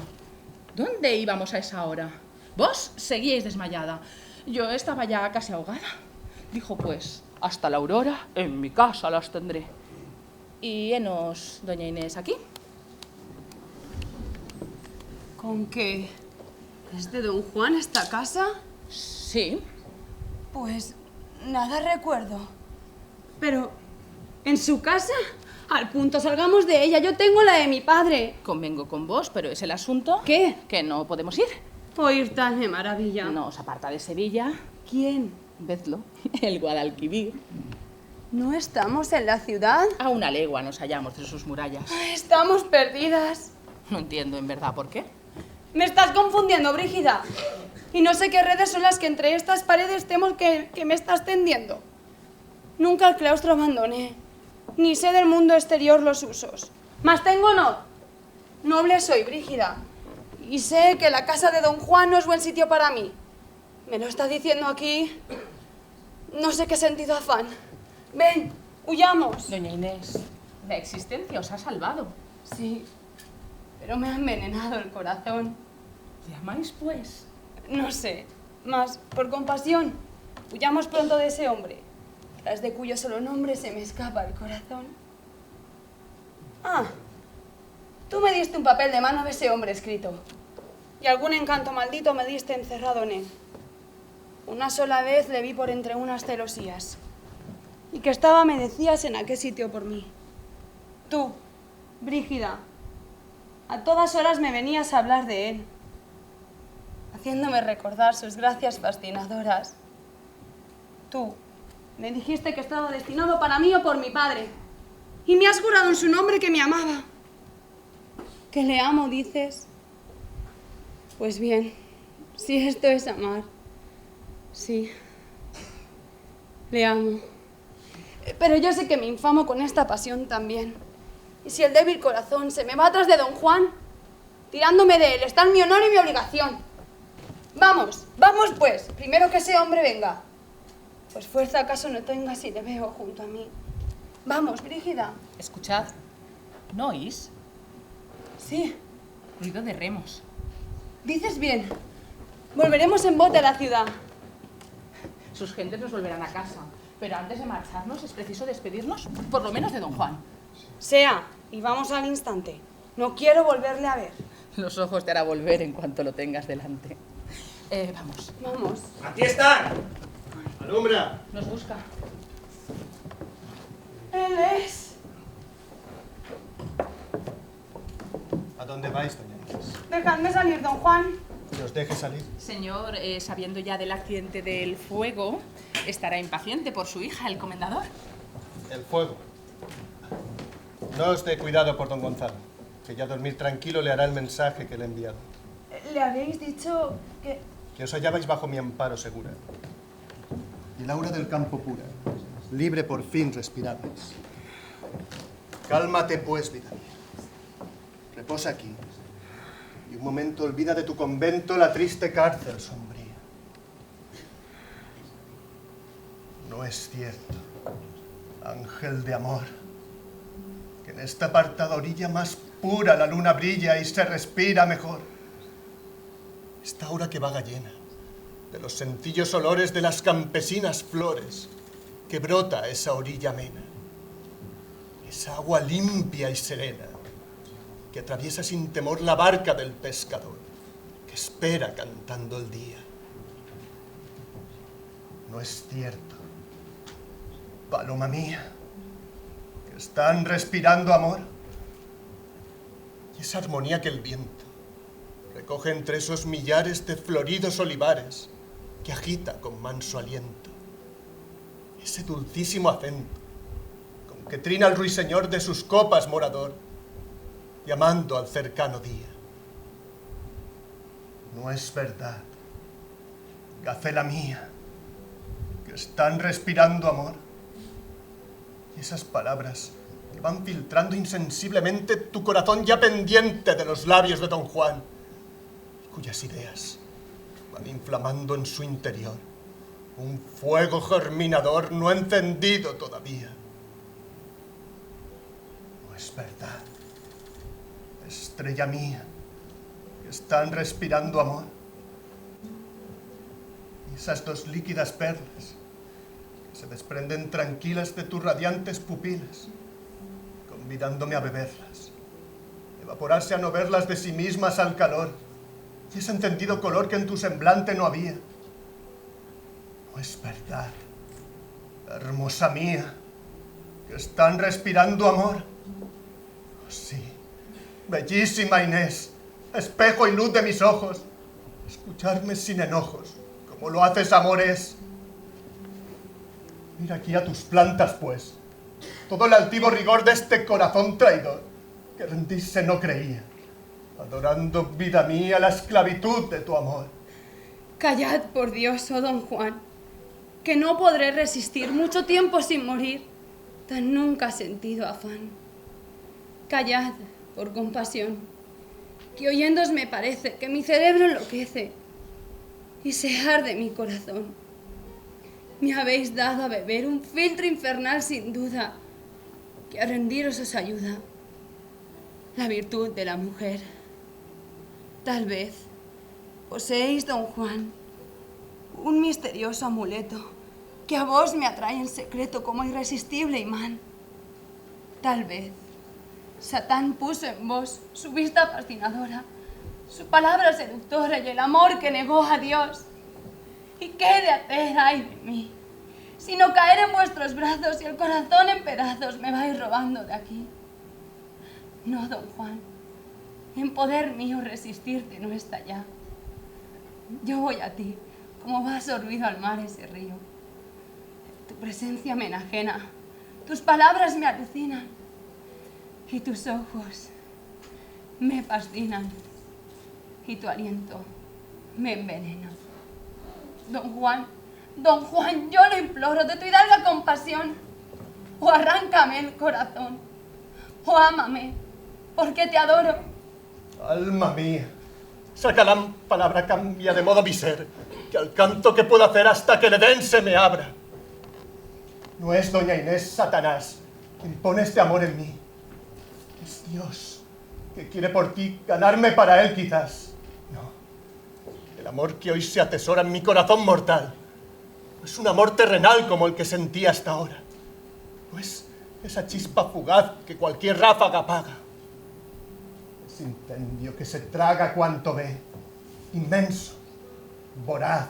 ¿Dónde íbamos a esa hora? Vos seguíais desmayada. Yo estaba ya casi ahogada. Dijo, pues, hasta la aurora en mi casa las tendré. Y henos, doña Inés, aquí. ¿Con qué? ¿Es de don Juan esta casa? Sí. Pues nada recuerdo. Pero, ¿en su casa? Al punto, salgamos de ella. Yo tengo la de mi padre. Convengo con vos, pero es el asunto... ¿Qué? Que no podemos ir. Oír tal de maravilla. Nos aparta de Sevilla. ¿Quién? Vedlo, el Guadalquivir. ¿No estamos en la ciudad? A una legua nos hallamos de sus murallas. Estamos perdidas. No entiendo en verdad por qué. Me estás confundiendo, Brígida. Y no sé qué redes son las que entre estas paredes temo que me estás tendiendo. Nunca el claustro abandoné, ni sé del mundo exterior los usos. Mas tengo honor. Noble soy, Brígida. Y sé que la casa de don Juan no es buen sitio para mí. Me lo está diciendo aquí. No sé qué sentido afán. Ven, huyamos. Doña Inés, la existencia os ha salvado. Sí, pero me ha envenenado el corazón. ¿Llamáis, pues? No sé, mas por compasión, huyamos pronto de ese hombre, tras de cuyo solo nombre se me escapa el corazón. Ah, tú me diste un papel de mano de ese hombre escrito, y algún encanto maldito me diste encerrado en él. Una sola vez le vi por entre unas celosías, y que estaba, me decías, en aquel sitio por mí. Tú, Brígida, a todas horas me venías a hablar de él, haciéndome recordar sus gracias fascinadoras. Tú me dijiste que estaba destinado para mí o por mi padre, y me has jurado en su nombre que me amaba. ¿Que le amo, dices? Pues bien, si esto es amar, sí, le amo. Pero yo sé que me infamo con esta pasión también. Y si el débil corazón se me va tras de don Juan, tirándome de él, está en mi honor y mi obligación. Vamos, vamos pues, primero que ese hombre venga. Pues fuerza acaso no tenga si le veo junto a mí. Vamos, Brígida. Escuchad, ¿no oís? Sí. Ruido de remos. Dices bien. Volveremos en bote a la ciudad. Sus gentes nos volverán a casa, pero antes de marcharnos es preciso despedirnos, por lo menos de don Juan. Sea, y vamos al instante. No quiero volverle a ver. Los ojos te hará volver en cuanto lo tengas delante. Vamos. Vamos. ¡Aquí están! ¡Alumbra! Nos busca. Él es. ¿A dónde vais, doña Inés? Dejadme salir, don Juan. Que os deje salir. Señor, sabiendo ya del accidente del fuego, estará impaciente por su hija, el comendador. El fuego. No os dé cuidado por don Gonzalo, que ya dormir tranquilo le hará el mensaje que le he enviado. Le habéis dicho que... Que os hallabais bajo mi amparo segura. Y el aura del campo pura, libre por fin respirabais. Cálmate pues, vida mía. Reposa aquí. Y un momento olvida de tu convento la triste cárcel sombría. No es cierto, ángel de amor, que en esta apartada orilla más pura la luna brilla y se respira mejor. Esta aura que vaga llena de los sencillos olores de las campesinas flores que brota a esa orilla amena. Esa agua limpia y serena que atraviesa sin temor la barca del pescador que espera cantando el día. No es cierto, paloma mía, que están respirando amor. Y esa armonía que el viento recoge entre esos millares de floridos olivares que agita con manso aliento. Ese dulcísimo acento con que trina el ruiseñor de sus copas morador, llamando al cercano día. No es verdad, gacela mía, que están respirando amor. Y esas palabras que van filtrando insensiblemente tu corazón ya pendiente de los labios de don Juan, cuyas ideas van inflamando en su interior un fuego germinador no encendido todavía. No es verdad, estrella mía, que están respirando amor. Y esas dos líquidas perlas que se desprenden tranquilas de tus radiantes pupilas, convidándome a beberlas, evaporarse a no verlas de sí mismas al calor, y ese encendido color que en tu semblante no había. No es verdad, hermosa mía, que están respirando amor. Oh, sí, bellísima Inés, espejo y luz de mis ojos, escucharme sin enojos, como lo haces, amores. Mira aquí a tus plantas, pues, todo el altivo rigor de este corazón traidor, que rendirse no creía, adorando, vida mía, la esclavitud de tu amor. Callad, por Dios, oh don Juan, que no podré resistir mucho tiempo sin morir tan nunca sentido afán. Callad, por compasión, que oyéndos me parece que mi cerebro enloquece y se arde mi corazón. Me habéis dado a beber un filtro infernal sin duda, que a rendiros os ayuda, la virtud de la mujer. Tal vez poseéis, don Juan, un misterioso amuleto que a vos me atrae en secreto como irresistible imán. Tal vez Satán puso en vos su vista fascinadora, su palabra seductora y el amor que negó a Dios. ¿Y qué he de hacer, ay de mí, sino caer en vuestros brazos y el corazón en pedazos me vais robando de aquí? No, don Juan, en poder mío resistirte no está ya. Yo voy a ti, como va sorbido al mar ese río. Tu presencia me enajena, tus palabras me alucinan y tus ojos me fascinan y tu aliento me envenena. Don Juan, yo lo imploro de tu hidalga compasión, o arráncame el corazón, o ámame, porque te adoro. Alma mía, esa galán palabra cambia de modo mi ser, que al canto que puedo hacer hasta que el Edén se me abra. No es doña Inés Satanás quien pone este amor en mí. Es Dios que quiere por ti ganarme para él quizás. No, el amor que hoy se atesora en mi corazón mortal no es un amor terrenal como el que sentí hasta ahora. No es esa chispa fugaz que cualquier ráfaga apaga. Es incendio que se traga cuanto ve, inmenso, voraz.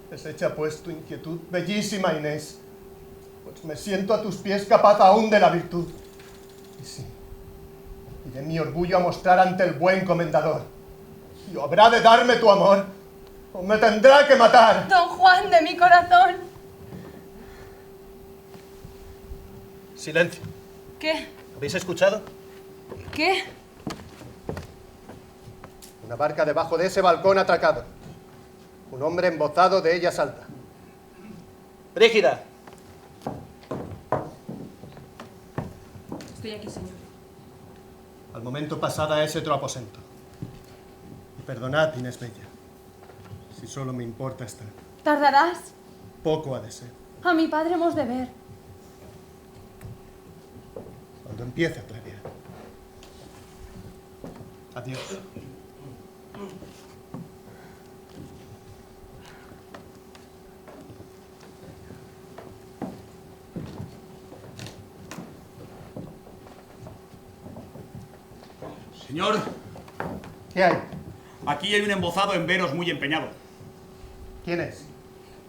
Desecha pues tu inquietud, bellísima Inés, pues me siento a tus pies capaz aún de la virtud. Y sí, iré mi orgullo a mostrar ante el buen comendador. Y o habrá de darme tu amor, o me tendrá que matar. Don Juan de mi corazón. Silencio. ¿Qué? ¿Habéis escuchado? ¿Qué? Una barca debajo de ese balcón atracado. Un hombre embozado de ella salta. Brígida. Estoy aquí, señor. Al momento pasad a ese otro aposento. Y perdonad, Inés Bella, si solo me importa estar. ¿Tardarás? Poco ha de ser. A mi padre hemos de ver. Cuando empiece, Claria. Adiós. Señor, ¿Qué hay? aquí hay un embozado en veros muy empeñado. ¿Quién es?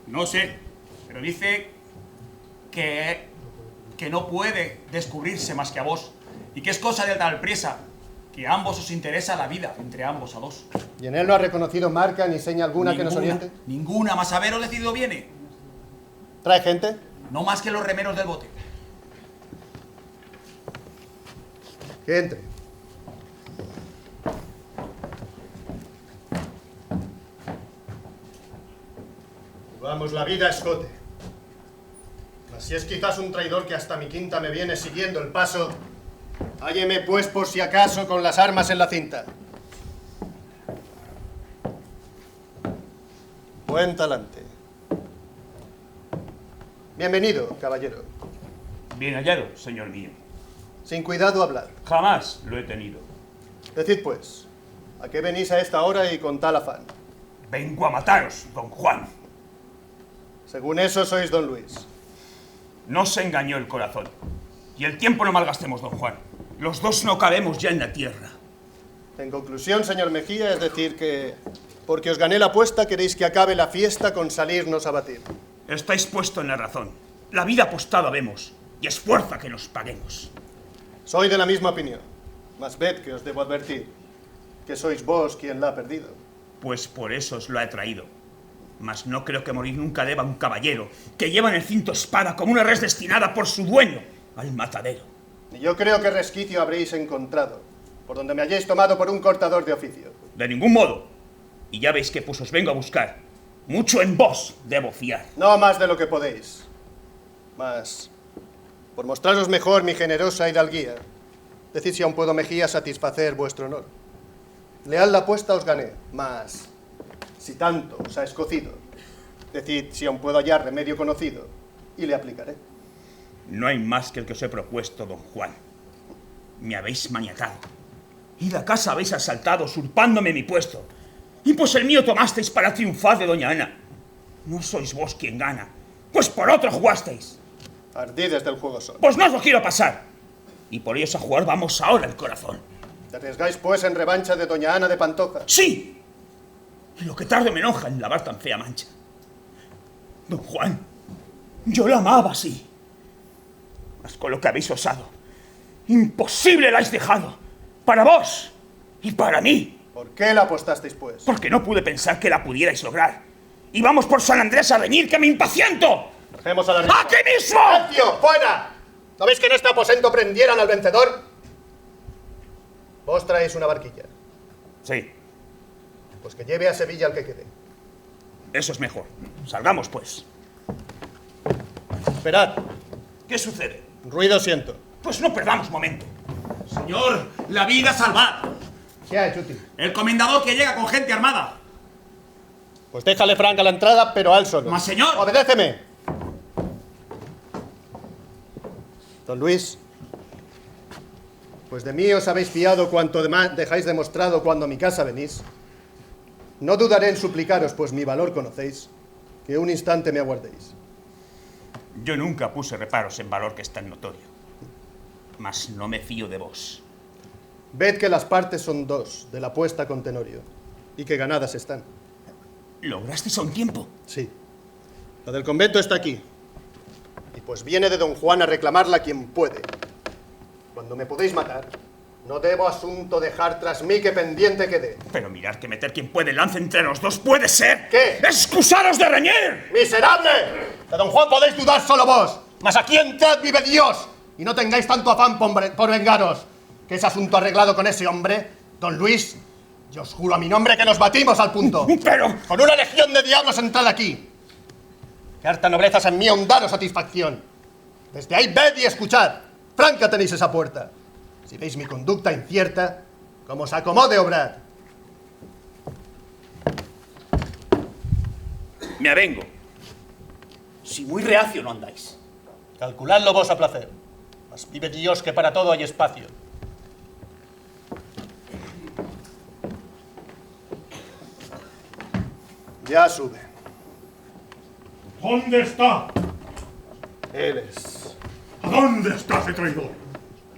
No sé, pero dice que no puede descubrirse más que a vos y que es cosa de tal prisa que a ambos os interesa la vida entre ambos a dos. ¿Y en él no ha reconocido marca ni seña alguna que nos oriente? Ninguna, más haberos decidido viene. ¿Trae gente? No más que los remeros del bote. Que entre. Vamos la vida a escote. Mas si es quizás un traidor que hasta mi quinta me viene siguiendo el paso, hálleme pues por si acaso con las armas en la cinta. Buen talante. Bienvenido, caballero. Bien hallado, señor mío. Sin cuidado hablad. Jamás lo he tenido. Decid pues, ¿a qué venís a esta hora y con tal afán? Vengo a mataros, don Juan. Según eso sois don Luis. No se engañó el corazón. Y el tiempo no malgastemos, don Juan. Los dos no cabemos ya en la tierra. En conclusión, señor Mejía, es decir que, porque os gané la apuesta, queréis que acabe la fiesta con salirnos a batir. Estáis puesto en la razón. La vida apostada vemos, y es fuerza que nos paguemos. Soy de la misma opinión, mas ved que os debo advertir que sois vos quien la ha perdido. Pues por eso os lo he traído. Mas no creo que morir nunca deba un caballero que lleva en el cinto espada como una res destinada por su dueño al matadero. Y yo creo que resquicio habréis encontrado, por donde me hayáis tomado por un cortador de oficio. De ningún modo. Y ya veis que pues os vengo a buscar. Mucho en vos debo fiar. No más de lo que podéis. Mas, por mostraros mejor mi generosa hidalguía, decid si aún puedo, Mejía, satisfacer vuestro honor. Leal la apuesta os gané, mas, si tanto os ha escocido, decid si aún puedo hallar remedio conocido, y le aplicaré. No hay más que el que os he propuesto, don Juan. Me habéis maniatado. Y la casa habéis asaltado, usurpándome mi puesto. Y pues el mío tomasteis para triunfar de doña Ana. No sois vos quien gana, pues por otro jugasteis. Ardides del juego son. Pues no os lo quiero pasar. Y por ellos a jugar vamos ahora el corazón. ¿Te arriesgáis, pues, en revancha de doña Ana de Pantoja? ¡Sí! Y lo que tarde me enoja en lavar tan fea mancha. Don Juan, yo la amaba así. Mas con lo que habéis osado, imposible la habéis dejado. Para vos y para mí. ¿Por qué la apostasteis, pues? Porque no pude pensar que la pudierais lograr. Y vamos por San Andrés a reñir, que me impaciento. Dejemos a la rifa. ¡Aquí mismo! ¡Silencio! ¡Fuera! ¿No veis que en este aposento prendieran al vencedor? Vos traéis una barquilla. Sí. Pues que lleve a Sevilla al que quede. Eso es mejor. Salgamos, pues. Esperad. ¿Qué sucede? Ruido siento. Pues no perdamos momento. Señor, la vida salvad. ¿Qué ha hecho, tío? El comendador que llega con gente armada. Pues déjale franca la entrada, pero al solo. Mas, señor. ¡Obedéceme! Don Luis, pues de mí os habéis fiado cuanto demás dejáis demostrado cuando a mi casa venís. No dudaré en suplicaros, pues mi valor conocéis, que un instante me aguardéis. Yo nunca puse reparos en valor que es tan notorio. Mas no me fío de vos. Ved que las partes son dos de la apuesta con Tenorio, y que ganadas están. ¿Lograsteis a un tiempo? Sí. La del convento está aquí. Y pues viene de don Juan a reclamarla quien puede. Cuando me podéis matar, no debo asunto dejar tras mí que pendiente quede. Pero mirad que meter quien puede lance entre los dos puede ser. ¿Qué? ¡Excusaros de reñir! ¡Miserable! De don Juan podéis dudar solo vos. Mas aquí entrad, vive Dios. Y no tengáis tanto afán por vengaros. Que es asunto arreglado con ese hombre, don Luis. Yo os juro a mi nombre que nos batimos al punto. Pero... Con una legión de diablos entrad aquí. Que harta nobleza es en mí hondaros satisfacción. Desde ahí ved y escuchad. Franca tenéis esa puerta. Si veis mi conducta incierta, como os acomode obrar. Me avengo. Si muy reacio no andáis. Calculadlo vos a placer. Mas vive Dios que para todo hay espacio. Ya sube. ¿Dónde está? Él es. ¿A dónde está ese traidor?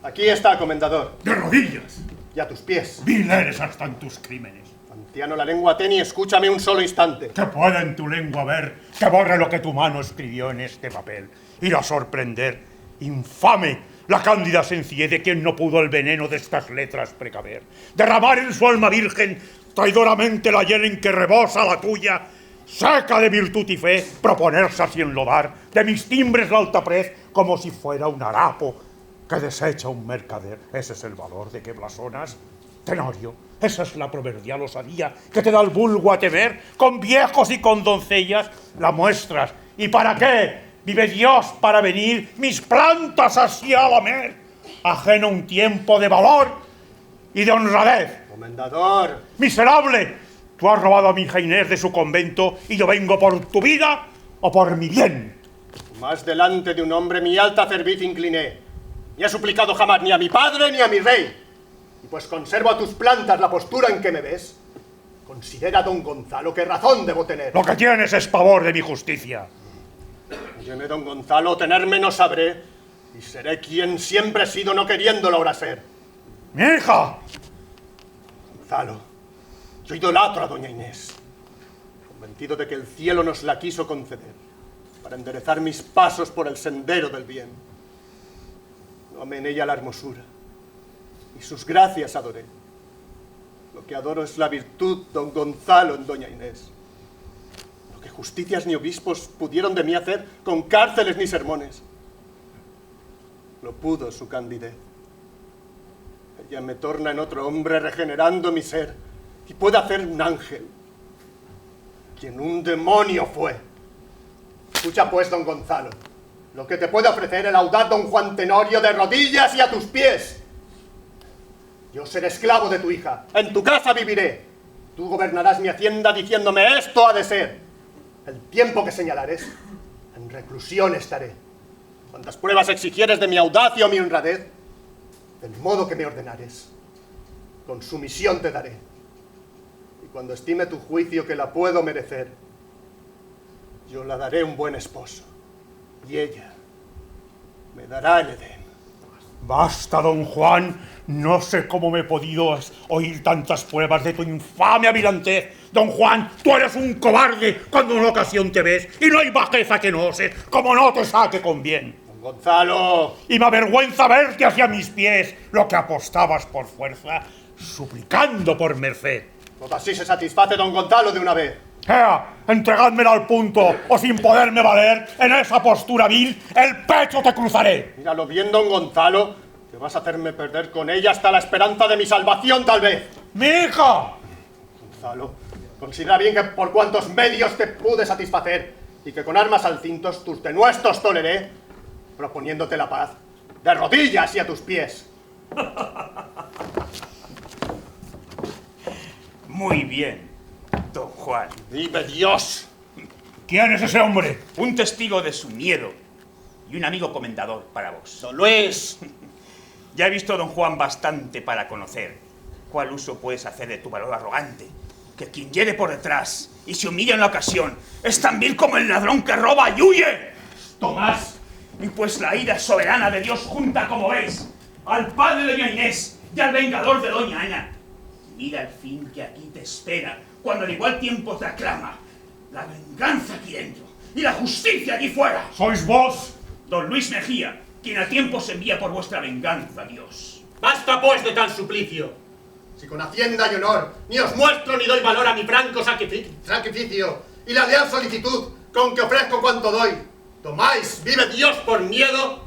Aquí está, comendador. De rodillas. Y a tus pies. Vil eres hasta en tus crímenes. Anciano, la lengua ten y escúchame un solo instante. Que pueda en tu lengua ver que borre lo que tu mano escribió en este papel. Ir a sorprender, infame, la cándida sencillez de quien no pudo el veneno de estas letras precaver. Derramar en su alma virgen traidoramente la hiel en que rebosa la tuya, seca de virtud y fe, proponerse así enlodar de mis timbres la alta prez como si fuera un harapo que desecha un mercader. Ese es el valor de que blasonas, Tenorio. Esa es la proverbial osadía que te da el vulgo a temer. Con viejos y con doncellas la muestras. ¿Y para qué? Vive Dios para venir mis plantas así a lamer. Ajeno un tiempo de valor y de honradez. Comendador. Miserable, tú has robado a mi hija Inés de su convento y yo vengo por tu vida o por mi bien. Más delante de un hombre mi alta cerviz incliné. Ni he suplicado jamás ni a mi padre ni a mi rey. Y pues conservo a tus plantas la postura en que me ves. Considera, don Gonzalo, qué razón debo tener. Lo que tienes es pavor de mi justicia. Óyeme, don Gonzalo, tenerme no sabré, y seré quien siempre he sido, no queriéndolo ahora ser. ¡Mi hija! Gonzalo, yo idolatro a doña Inés, convencido de que el cielo nos la quiso conceder, para enderezar mis pasos por el sendero del bien. No amé en ella la hermosura, y sus gracias adoré. Lo que adoro es la virtud, don Gonzalo, en doña Inés. Lo que justicias ni obispos pudieron de mí hacer con cárceles ni sermones. Lo pudo su candidez. Ella me torna en otro hombre regenerando mi ser y puede hacer un ángel, quien un demonio fue. Escucha pues, don Gonzalo, lo que te puede ofrecer el audaz don Juan Tenorio de rodillas y a tus pies. Yo seré esclavo de tu hija, en tu casa viviré. Tú gobernarás mi hacienda diciéndome esto ha de ser. El tiempo que señalares, en reclusión estaré. Cuantas pruebas exigieres de mi audacia o mi honradez, del modo que me ordenares, con sumisión te daré. Y cuando estime tu juicio que la puedo merecer, yo la daré un buen esposo, y ella me dará el Edén. Basta, don Juan. No sé cómo me he podido oír tantas pruebas de tu infame avilantez. Don Juan, tú eres un cobarde cuando en ocasión te ves, y no hay bajeza que no oses, como no te saque con bien. Don Gonzalo. Y me avergüenza verte hacia mis pies, lo que apostabas por fuerza, suplicando por merced. Todo así se satisface don Gonzalo de una vez. Entregádmela al punto, o sin poderme valer, en esa postura vil, el pecho te cruzaré. Míralo bien, don Gonzalo, que vas a hacerme perder con ella hasta la esperanza de mi salvación, tal vez. ¡Mi hija! Gonzalo, considera bien que por cuantos medios te pude satisfacer, y que con armas al cintos tus denuestos toleré, proponiéndote la paz, de rodillas y a tus pies. Muy bien, don Juan. ¡Vive Dios! ¿Quién es ese hombre? Un testigo de su miedo y un amigo comendador para vos. ¡Don Luis! Ya he visto, don Juan, bastante para conocer cuál uso puedes hacer de tu valor arrogante, que quien hiere por detrás y se humilla en la ocasión es tan vil como el ladrón que roba y huye. Tomás. Y pues la ira soberana de Dios junta, como veis, al padre de doña Inés y al vengador de doña Ana. Mira el fin que aquí te espera, cuando al igual tiempo te aclama la venganza aquí dentro y la justicia allí fuera. ¿Sois vos? Don Luis Mejía, quien a tiempo se envía por vuestra venganza, Dios. ¡Basta pues de tal suplicio! Si con hacienda y honor ni os muestro ni doy valor a mi franco sacrificio y la leal solicitud con que ofrezco cuanto doy, tomáis, vive Dios, por miedo,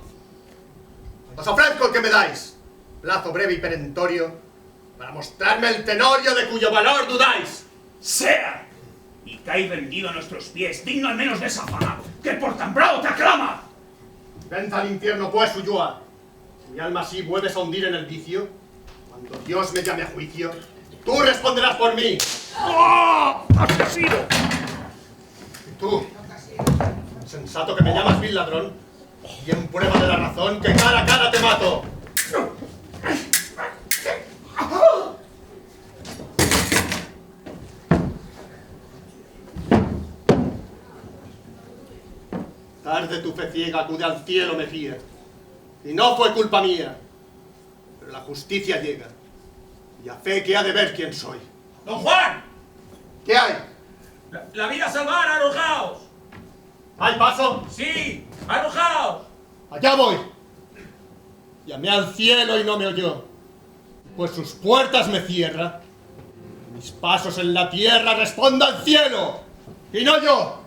os ofrezco el que me dais, plazo breve y perentorio, para mostrarme el tenorio de cuyo valor dudáis. ¡Sea! Y cae rendido a nuestros pies, digno al menos de esa fama, que por tan bravo te aclama. Venza al infierno, pues, Ulloa. Si mi alma así vuelves a hundir en el vicio, cuando Dios me llame a juicio, tú responderás por mí. ¡Oh! ¡Asesino! Y tú, Insensato que me llamas vil ladrón, y en prueba de la razón que cara a cara te mato. Tarde tu fe ciega acude al cielo, Mejía, y no fue culpa mía, pero la justicia llega, y a fe que ha de ver quién soy. ¡Don Juan! ¿Qué hay? La vida salvar, arrojaos. ¿Hay paso? Sí, arrojaos. Allá voy. Llamé al cielo y no me oyó, pues sus puertas me cierra. Mis pasos en la tierra responda al cielo, y no yo.